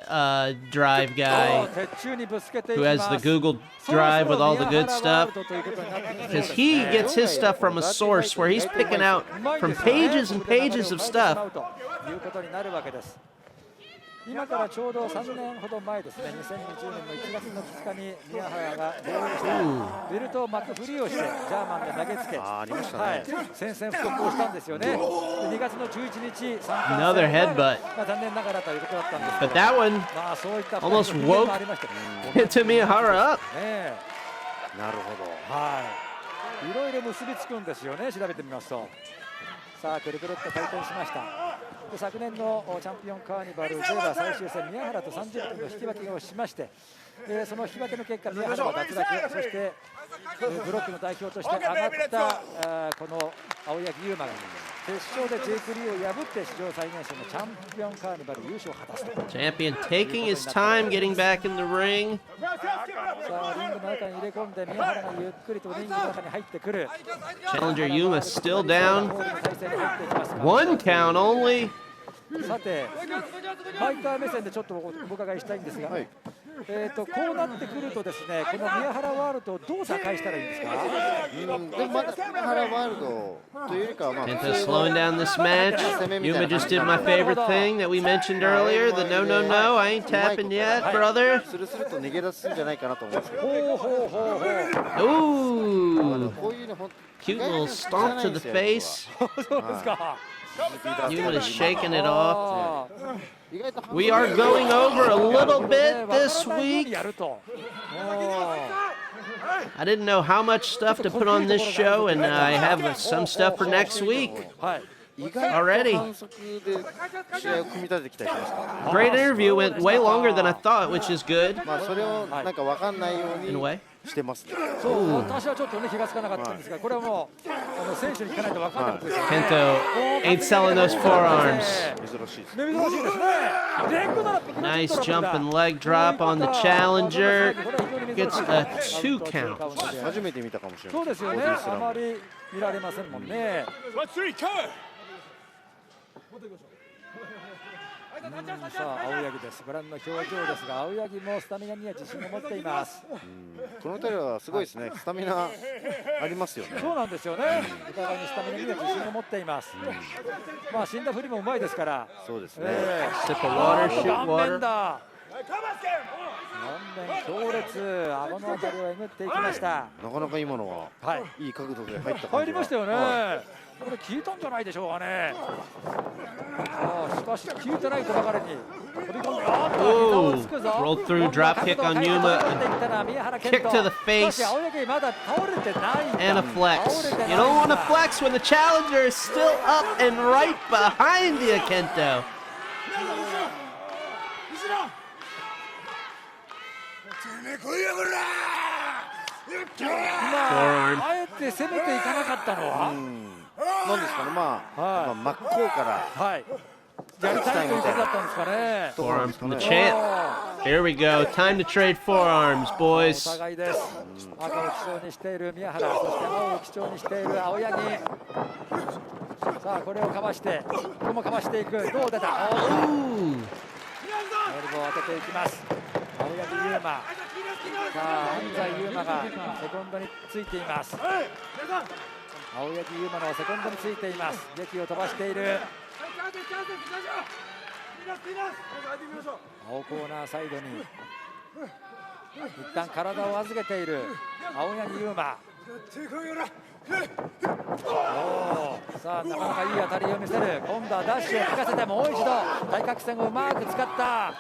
drive guy who has the Google Drive with all the good stuff, because he gets his stuff from a source where he's picking out from pages and pages of stuff. 今からちょうど3年ほど前ですね、2020年の1月の2日に宮原が防衛してベルトを巻くふりをしてジャーマンで投げつけ、宣戦布告をしたんですよね。2月の11日、Another headbutt. 残念ながらということだったんですけど、 But that one almost woke to Miyahara up. なるほど。はい。いろいろ結びつくんですよね、調べてみますと。さあくるくるっと回転しました。昨年のチャンピオンカーニバルでは最終戦宮原と30分の引き分けをしまして、その引き分けの結果宮原が脱落、そしてブロックの代表として上がったこの青柳優馬が決勝でジェイク・リーを破って史上最年少のチャンピオンカーニバル優勝を果たすと。 Champion taking his time getting back in the ring. さあリングの中に入れ込んで宮原がゆっくりとリングの中に入ってくる。 Challenger Yuma still down. One count only. さてファイター目線でちょっとお伺いしたいんですが、こうなってくるとですね、この宮原ワールドをどう打開したらいいんですか？でもまだ宮原ワールドというよりかは、まあ Kento slowing down this match. Yuma just did my favorite thing that we mentioned earlier. The no, I ain't tapping yet, brother. スルスルと逃げ出すんじゃないかなと思うんですけど。Ooh, cute little stomp to the face. Yuma is shaking it off. We are going over a little bit this week. I didn't know how much stuff to put on this show, and I have some stuff for next week already. Great interview, went way longer than I thought, which is good. In a way. してますね。私はちょっとね気がつかなかったんですが、これはもう選手に聞かないと分からないことですよね。Kento ain't selling those forearms. 珍しいですね。Nice jumping leg drop on the challenger. Gets a 2 count. 初めて見たかもしれない。そうですよね。あまり見られませんもんね。さあ青柳です。ご覧の表情ですが、青柳もスタミナには自信を持っています。この2人はすごいですね。スタミナありますよね。そうなんですよね。お互いにスタミナには自信を持っています。まあ死んだふりもうまいですから。そうですね。Sip of water, shoot water. 強烈、顎のあたりをえぐっていきました。なかなか今のは、いい角度で入った感じが。入りましたよね。これ効いたんじゃないでしょうかね。しかし効いてないとばかりに飛び込んで、Ooh, roll through, drop kick on Yuma, kick to the face, and a flex. You don't want to flex when the challenger is still up and right behind you, Kento. Forearm. あえて攻めていかなかったのはなんですかね、まあ真っ向からやりたいということだったんですかね。 Forearms from the champ. Here we go. Time to trade forearms, お boys. 互いです。赤を基調にしている宮原、そして青を基調にしている青柳。さあこれをかわして、ここもかわしていく。どう出た？エルボーを当てていきます。青柳優馬。さあ安西優馬がセコンドについています。青柳優馬のセコンドについています。撃を飛ばしている。青コーナーサイドに一旦体を預けている青柳優馬。さあなかなかいい当たりを見せる。今度はダッシュを効かせてもう一度対角線をうまく使った。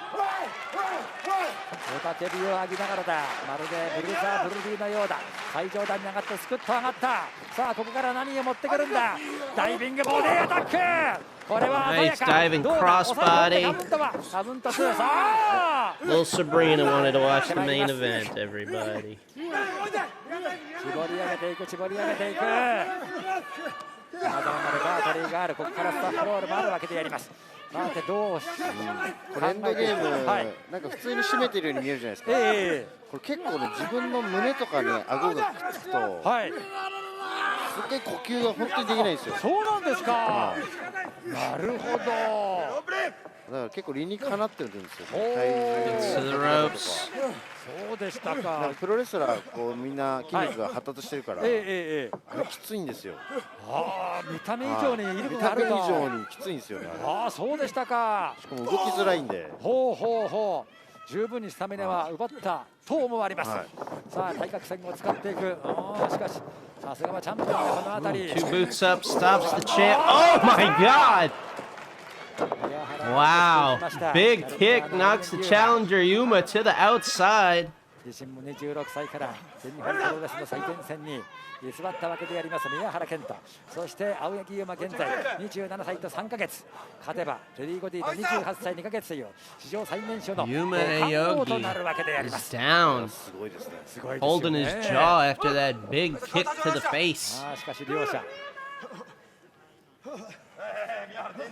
雄たけびを上げながらだ。まるでブルーザーブルービーのようだ。最上段に上がってすくっと上がった。さあここから何を持ってくるんだ。ダイビングボディアタック。これは鮮やか。 Nice diving crossbody. カウント2。さあ Little Sabrina wanted to watch the main event, everybody. 絞り上げていく、絞り上げていく。まだまだバータリーがある。ここからスタッフロールもあるわけでやります。さてどうし、これエンドゲーム、なんか普通に締めてるように見えるじゃないですか。これ結構ね、自分の胸とかに顎がくっつくと、すっごい呼吸が本当にできないんですよ。そうなんですか。なるほど。だから結構理にかなってるんですよ。そうでしたか。プロレスラーこうみんな筋肉が発達してるから、きついんですよ。見た目以上に威力があると。見た目以上にきついんですよね。そうでしたか。しかも動きづらいんで。十分にスタミナは奪ったと思あります。さあ対角線を使っていく。しかしさすがはチャンピオンでこの辺り。 Two boots up, stops the champ. Oh my God! Wow, big kick knocks the challenger Yuma to the outside. 自身も26歳から全日本プロレスの最前線に居座ったわけであります宮原健人。そして青柳優馬現在27歳と3ヶ月。勝てばレディー・ゴディの28歳2ヶ月という史上最年少の冠王となるわけであります。 Down, holding his jaw after that big kick to the face. しかし両者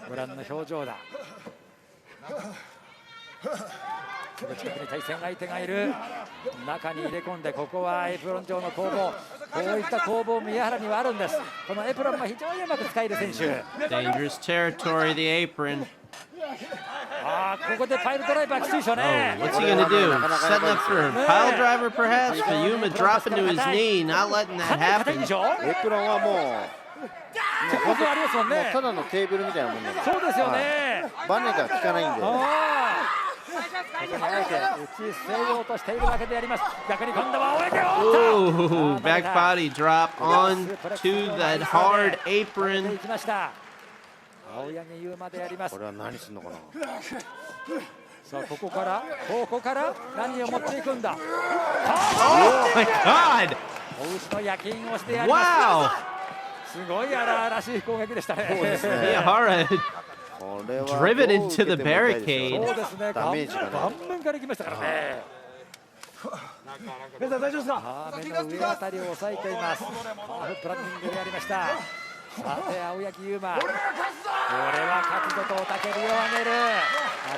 ご覧の表情だ。その近くに対戦相手がいる。中に入れ込んで、ここはエプロン上の攻防。こういった攻防宮原にはあるんです。このエプロンが非常にうまく使える選手。 Dangerous territory, the apron. ここでパイルドライバーきついでしょうね。What's he gonna do? Setting up for a pile driver perhaps? But Yuma dropping to his knee, not letting that happen. エプロンはもうただのテーブルみたいなもんなんです。そうですよね。バネが効かないんで。ここにあえて打ち捨てようとしているわけであります。逆に今度はOoh, back body drop onto that hard apron. 青柳優馬であります。これは何するのかな。さあここから何を持っていくんだ。Oh my God! お牛の夜勤をしてやります。Wow! すごい荒々しい攻撃でしたね。Miyahara driven into the barricade. そうですね。顔面から行きましたからね。大丈夫ですか。目の上あたりを押さえています。プランニングでやりました。さて青柳優馬、これは勝つぞと雄たけびを上げる。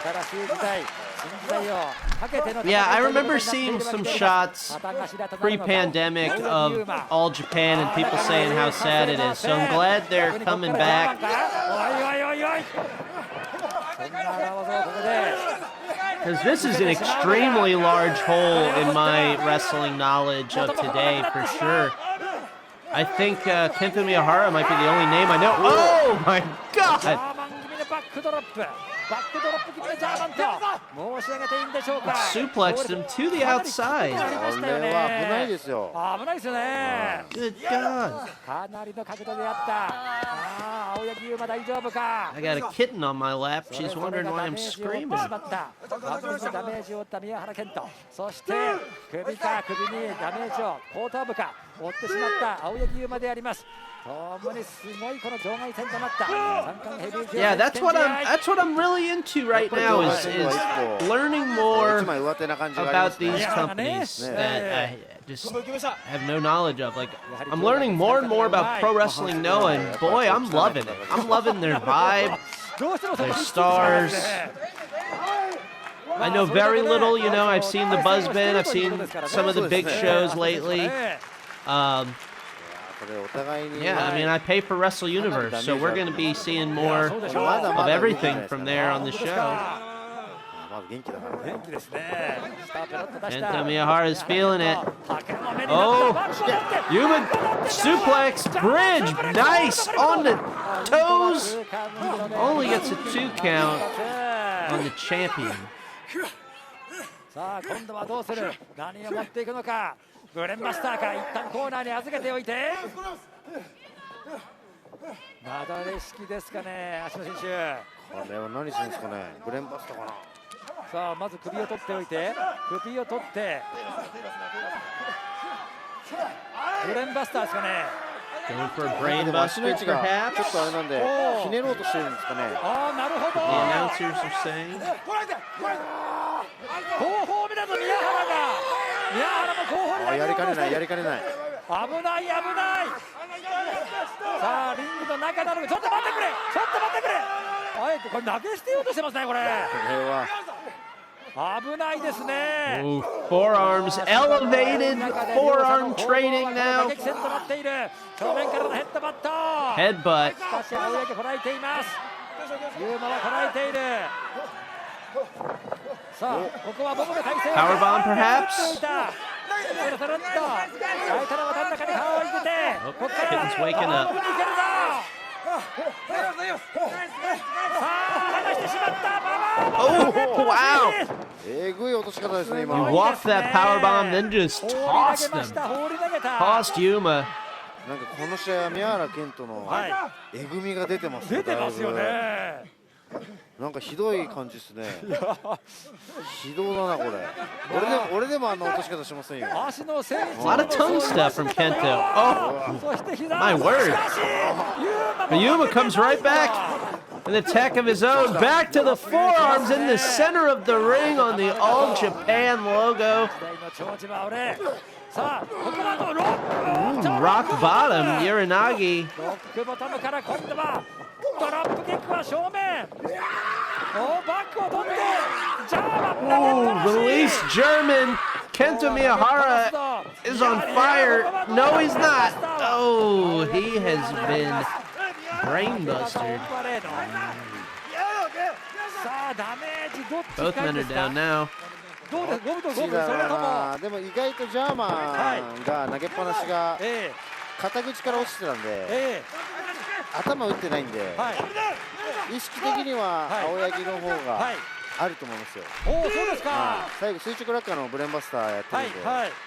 新しい時代、新時代をかけての。 Yeah, I remember seeing some shots pre-pandemic of All Japan and people saying how sad it is. So I'm glad they're coming back. Because this is an extremely large hole in my wrestling knowledge of today, for sure. I think Kento Miyahara might be the only name I know. Oh my God! バックドロップ気味のジャーマンと申し上げていいんでしょうか。 Suplexed him to the outside. これは危ないですよ。危ないですよね。 Good God. かなりの角度であった。青柳優馬大丈夫か。 I got a kitten on my lap. She's wondering why I'm screaming. ダメージを負った宮原健人。そして首にダメージを後頭部か負ってしまった青柳優馬であります。 Yeah, that's what I'm really into right now is learning more about these companies that I just have no knowledge of. Like, I'm learning more and more about Pro Wrestling Noah, and boy, I'm loving it. I'm loving their vibe, their stars. I know very little, you know. I've seen the Buzzbin, I've seen some of the big shows lately. Yeah, I mean, I pay for Wrestle Universe, so we're going to be seeing more of everything from there on the show. Kento Miyahara is feeling it. Oh, Yuma suplex, bridge, nice on the toes. Only gets a 2 count on the champion. さあ今度はどうする。何を持っていくのか。ブレンマスターか。一旦コーナーに預けておいて。なだれ式ですかね、足野選手。これは何するんですかね。ブレンバスターかな。さあまず首を取っておいて、首を取って。ブレンバスターですかね。 Going for a brain buster, perhaps? ちょっとあれなんで、ひねろうとしてるんですかね。ああ、なるほど。 The announcers are saying. 後方目だぞ、宮原が。宮原も後方に。やりかねない、やりかねない。危ない、危ない。さあ、リングの中なのに、ちょっと待ってくれ。ちょっと待ってくれ。あえてこれ投げ捨てようとしてますね、これ。これは。 危ないですね。 Ooh, forearms elevated, forearm trading now. 正面からのヘッドバット。 Headbutt. しかし青柳こらえています。ユーマはこらえている。さあここはボブが体勢を。 Powerbomb perhaps. ここから Kitten's waking up. さあ離してしまった。 Oh, wow. えぐい落とし方ですね、今。 You walked that powerbomb, then just tossed him. Tossed Yuma. なんかこの試合は宮原健人のえぐみが出てますね。出てますよね。なんかひどい感じですね。ひどだなこれ。俺でもあの落とし方しませんよ。 A lot of tongue stuff from Kento. Oh, my word. Yuma comes right back. An attack of his own. Back to the forearms in the center of the ring on the All Japan logo. Ooh, rock bottom, Uranagi. Ooh, release German. Kento Miyahara is on fire. No, he's not. Oh, he has been brainbustered. Both men are down now. でも意外とジャーマンが投げっぱなしが肩口から落ちてたんで、頭打ってないんで、意識的には青柳の方があると思いますよ。最後垂直落下のブレンバスターやってるんで。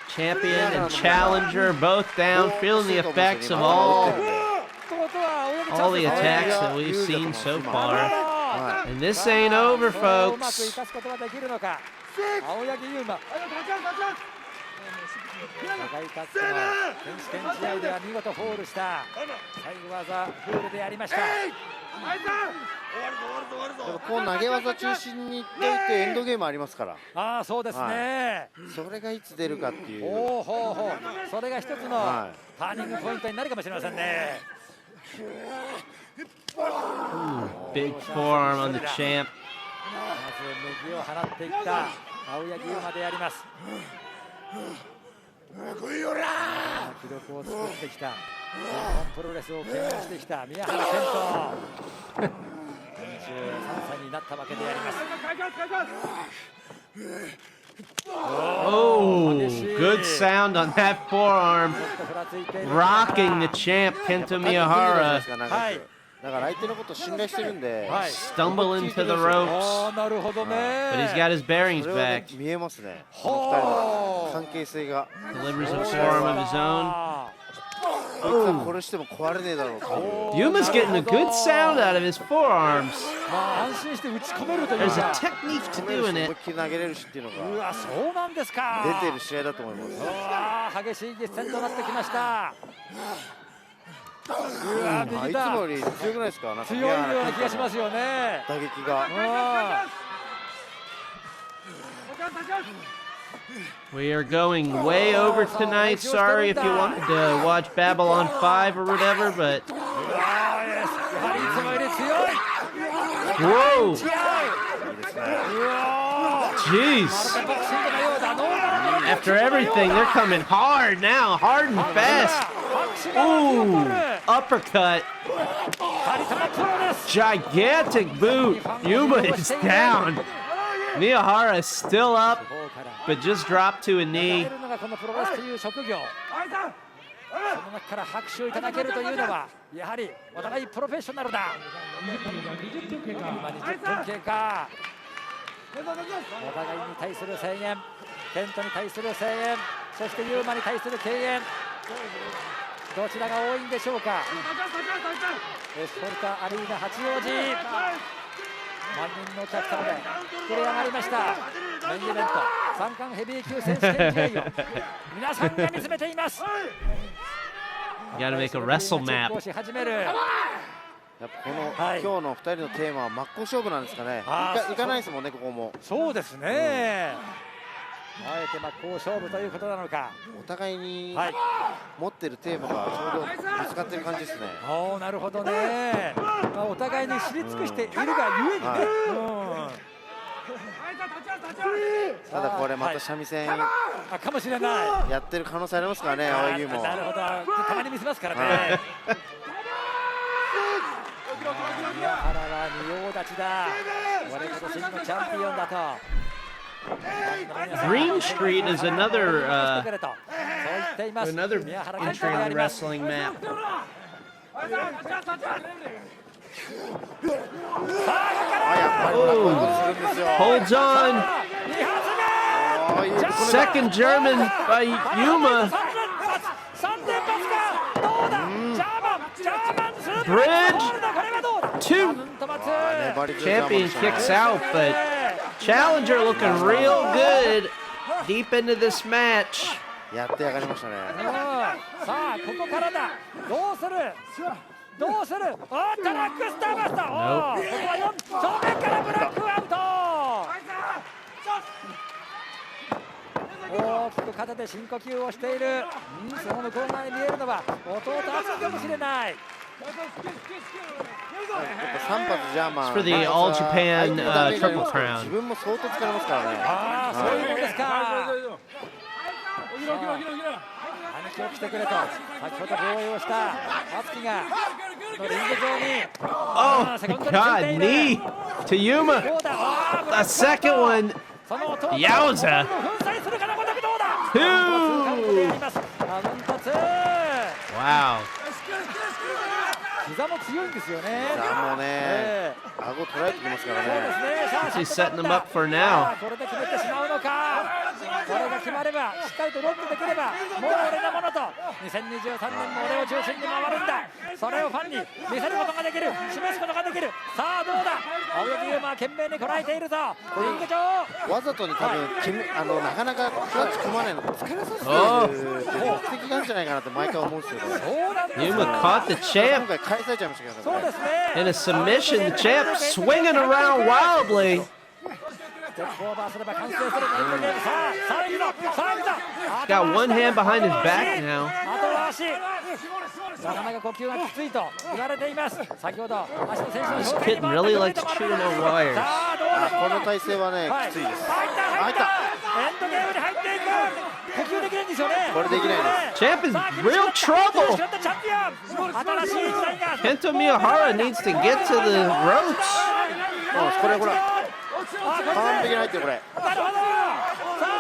Champion and challenger both down, feeling the effects of all the attacks that we've seen so far. And this ain't over, folks. 青柳優馬。戦い勝つの選手権試合では見事フォールした最後技フールでありました。こう投げ技中心にいっといてエンドゲームありますから。ああそうですね。それがいつ出るかっていう。それが一つのターニングポイントになるかもしれませんね。Big forearm on the champ. まず右を払っていった青柳優馬であります。記録を作ってきた日本プロレスを牽引してきた宮原健人。23歳になったわけであります。Oh, good sound on that forearm. Rocking the champ, Kento Miyahara. だから相手のことを信頼してるんで、stumble into the ropes. なるほどね。 But he's got his bearings それはね back. 見えますね。この2人の関係性が。 Delivers a forearm of his own. こいつはこれしても壊れねえだろうという。 Yuma's getting a good sound out of his forearms. 安心して打ち込めるという There's か。 a technique to doing 思い it. っきり投げれるしっていうのうがわ、そうなんですか。出てる試合だと思います。うわ、激しい激戦となってきました。うわ、いつ右だ。もより強くないですか？なんか強いような気がしますよね。打撃が。 We are going way over tonight. Sorry if you wanted to watch Babylon 5 or whatever, but whoa! Jeez! After everything, they're coming hard now, hard and fast. Ooh, uppercut. Gigantic boot. Yuma is down. Miyahara is still up, but just dropped to a knee. その中から拍手をいただけるというのはやはりお互いプロフェッショナルだ。20分経過。お互いに対する声援、ケントに対する声援、そしてユーマに対する敬遠、どちらが多いんでしょうか。エスポルタアリーナ八王子、万人のお客様で膨れ上がりましたメインイベント三冠ヘビー級選手権試合を皆さんが見つめています。 You gotta make a wrestle map. やっぱこの、今日の2人のテーマは真っ向勝負なんですかね。いかないですもんね、ここも。そうですね。あえて真っ向勝負ということなのか。お互いに持ってるテーマがちょうどぶつかってる感じですね。おお、なるほどね。まあ、お互いに知り尽くしているがゆえにね。ただこれまた三味線かもしれない。やってる可能性ありますからね、青柳も。なるほど、たまに見せますからね。宮原は仁王立ちだ。これ今年のチャンピオンだと。Green Street is another entry on the wrestling map. Holds on. Second German by Yuma. Bridge. Two. Champion kicks out, but Challenger looking real good deep into this match. やってやがりましたね。さあここからだ。どうする？どうする？トラックスターバスター。ここは4正面からブラックアウト。大きく肩で深呼吸をしている。その向こう側に見えるのは弟敦かもしれない。It's for the All Japan Triple Crown. 自分も相当疲れますからね。ああ、そういうことですか。兄貴を来てくれと先ほど防衛をした敦樹がリング上に Oh God, knee to Yuma. The second one. Yowza. Two. Wow. 膝も強いんですよね。膝もね、顎捉えてきますからね。She's setting them up for now. これで決めてしまうのか。これが決まれば、しっかりとロックできれば、もう俺のものと。2023年も俺を中心に回るんだ。それをファンに見せることができる、示すことができる。さあどうだ。青柳優馬は懸命にこらえているぞ。リング上。わざとに多分なかなかクラッチ組まないの疲れさせてる目的があるんじゃないかなって毎回思うんですよね。Yuma caught the champ in a submission. The champ swinging around wildly. Got one hand behind his back now. なかなか呼吸がきついと言われています。先ほど足の選手の This kid really likes chewing on wires. この体勢はね、きついです。入った。エンドゲームに入っていく。呼吸できないんですよね。これできないです。Champ is real trouble. Kento Miyahara needs to get to the ropes. これほら。完璧に入ってるこれ。なるほど。さ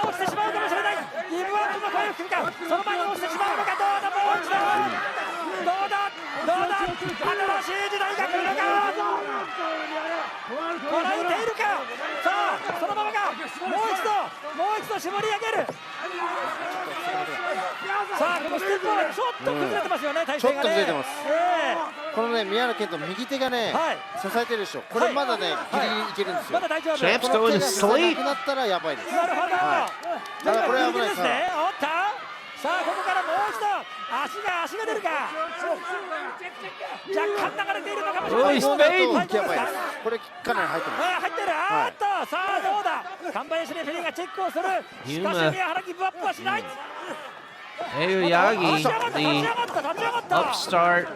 あ落ちてしまうかもしれない。ギブアップの声を聞くか。その前に落ちてしまうのか。どうだもう一度。どうだ。新しい時代が来る。こらえているか。さあそのままか。もう一度絞り上げる。さあこのステップはちょっと崩れてますよね、体勢がね。ちょっと崩れてます。このね、宮原健人右手がね、支えてるでしょ。これまだね、ギリギリいけるんですよ。まだ大丈夫。Champ's going to sleep. なくなったらやばいです。なるほど。ただこれは危ないですね。おっと。さあここからもう一度足が出るか。若干流れているのかもしれない。これかなり入ってます。入ってる。あっとさあどうだ。看板レフェリーがチェックをする。しかし宮原ギブアップはしない。Aoyagi, the upstart,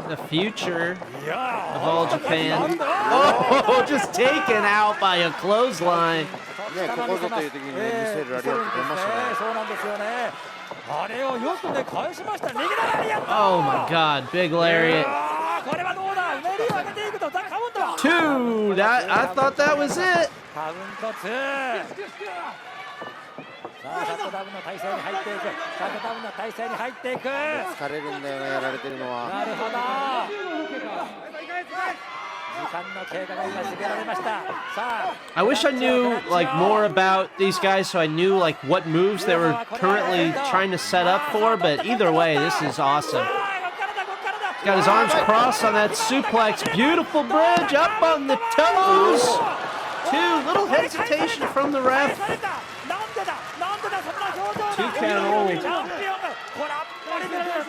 the future of all Japan. Oh, just taken out by a clothesline. ね、ここぞという時にね、見せるラリアット出ましたね。そうなんですよね。あれをよくね返しました。右のラリアット。Oh my God, big lariat. これはどうだ。うねりを上げていくとザ・カウント。Two. I thought that was it. カウント2。さあシャットダウンの体勢に入っていく。シャットダウンの体勢に入っていく。疲れるんだよね、やられてるのは。なるほど。I wish I knew like more about these guys so I knew like what moves they were currently trying to set up for, but either way, this is awesome. He's got his arms crossed on that suplex. Beautiful bridge up on the toes. Little hesitation from the ref. 2 count hold.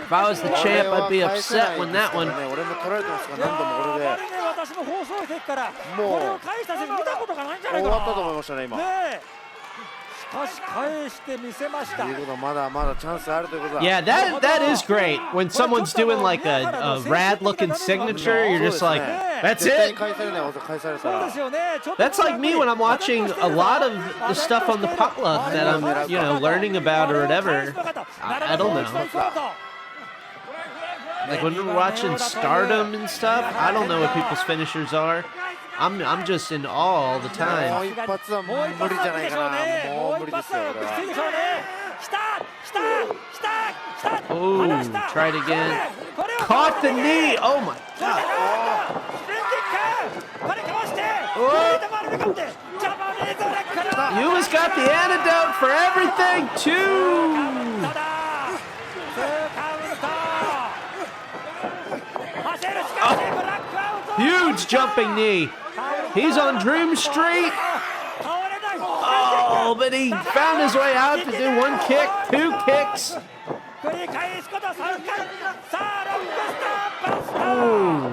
If I was the champ, I'd be upset when that one. 私も放送席からこれを返した選手見たことがないんじゃないかな。終わったと思いましたね今。しかし返してみせました。まだまだチャンスあるということだ。Yeah, that is great. When someone's doing like a rad-looking signature, you're just like, that's it. That's like me when I'm watching a lot of the stuff on the potluck that I'm, learning about or whatever. I don't know. Like when we're watching Stardom and stuff, I don't know what people's finishers are. I'm just in awe all the time. Oh, tried again. Caught the knee. Oh my God. Yuma's got the antidote for everything. 2. Huge jumping knee. He's on Dream Street. Oh, but he found his way out to do 1 kick, 2 kicks. Ooh.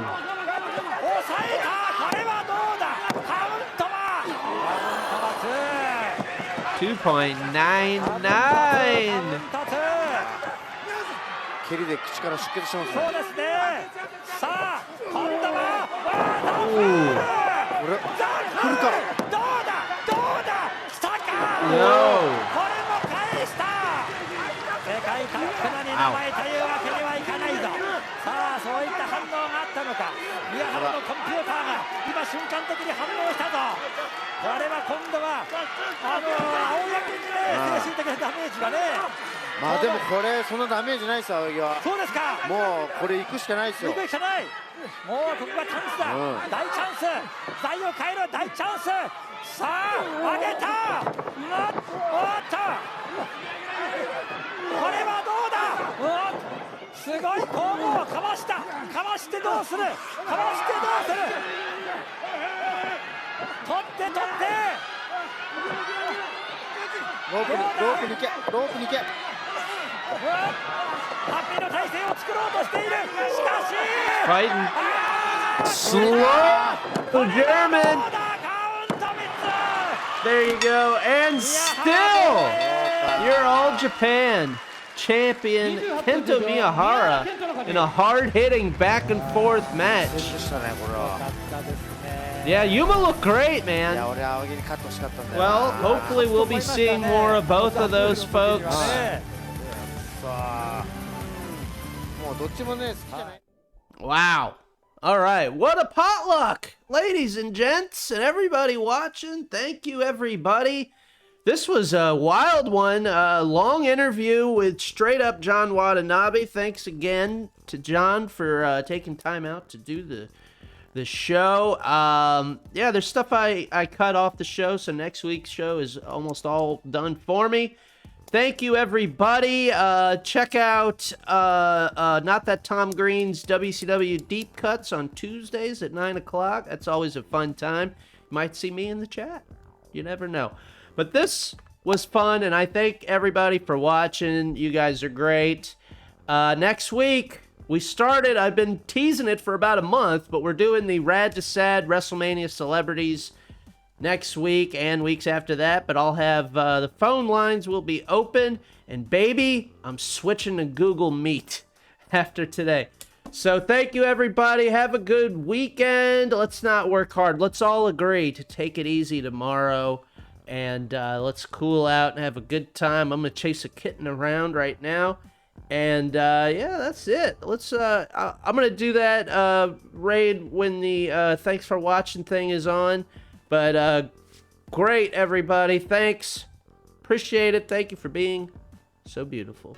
2.99. 蹴りで口から出血してますね。そうですね。さあ、今度はこれ来るか。どうだ来たか。これも返した。世界カップの2名前というわけにはいかないぞ。さあ、そういった反応があったのか。宮原のコンピューターが今瞬間的に反応したぞ。これは今度は青柳にね、精神的なダメージがね。まあでもこれそんなダメージないですよ、青柳は。そうですか。もうこれ行くしかないですよ。行くしかない。もうここがチャンスだ。大チャンス。台を変える大チャンス。さあ上げた。おっと。これはどうだ。すごい攻防をかわした。かわしてどうする。かわしてどうする。取って取って。ロープに行け。ロープに行け。ハッピーの体勢を作ろうとしている。しかし Fighting slow the German. There you go. And still you're all Japan champion Kento Miyahara in a hard-hitting back and forth match. Yeah, Yuma looked great, man. Well, hopefully we'll be seeing more of both of those folks. Wow. All right. What a potluck. Ladies and gents and everybody watching. Thank you, everybody. This was a wild one. A long interview with straight up John Watanabe. Thanks again to John for taking time out to do the show. Yeah, there's stuff I cut off the show, so next week's show is almost all done for me. Thank you, everybody. Check out Not That Tom Green's WCW Deep Cuts on Tuesdays at 9 o'clock. That's always a fun time. You might see me in the chat. You never know. But this was fun, and I thank everybody for watching. You guys are great. Next week, I've been teasing it for about a month, but we're doing the Rad to Sad Wrestlemania Celebrities next week and weeks after that. But I'll have the phone lines will be open, and baby, I'm switching to Google Meet after today. So thank you, everybody. Have a good weekend. Let's not work hard. Let's all agree to take it easy tomorrow, and let's cool out and have a good time. I'm gonna chase a kitten around right now. And yeah, that's it. Let's I'm gonna do that raid when the thanks for watching thing is on. But great, everybody. Thanks. Appreciate it. Thank you for being so beautiful.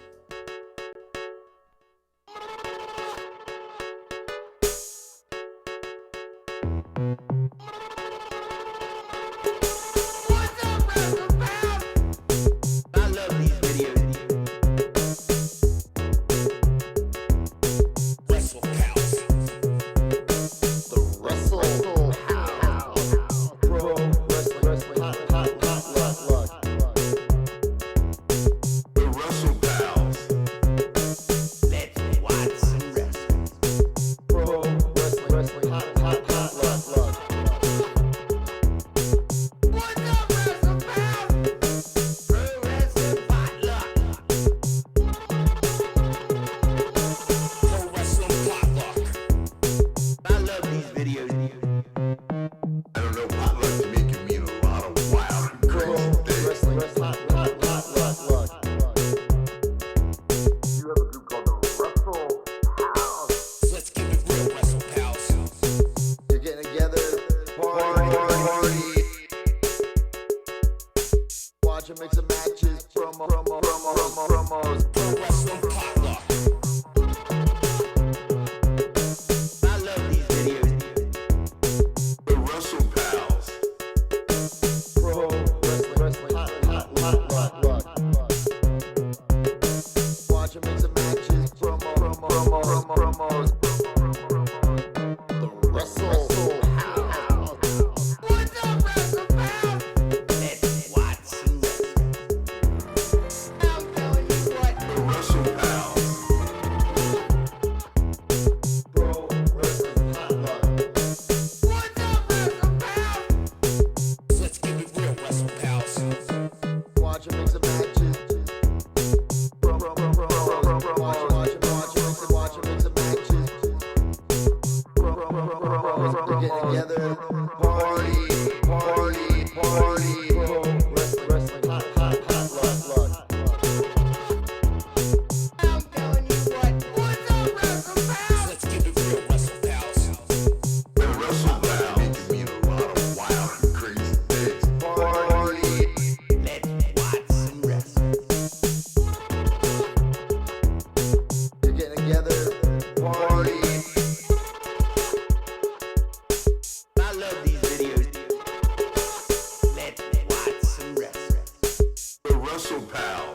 Pal.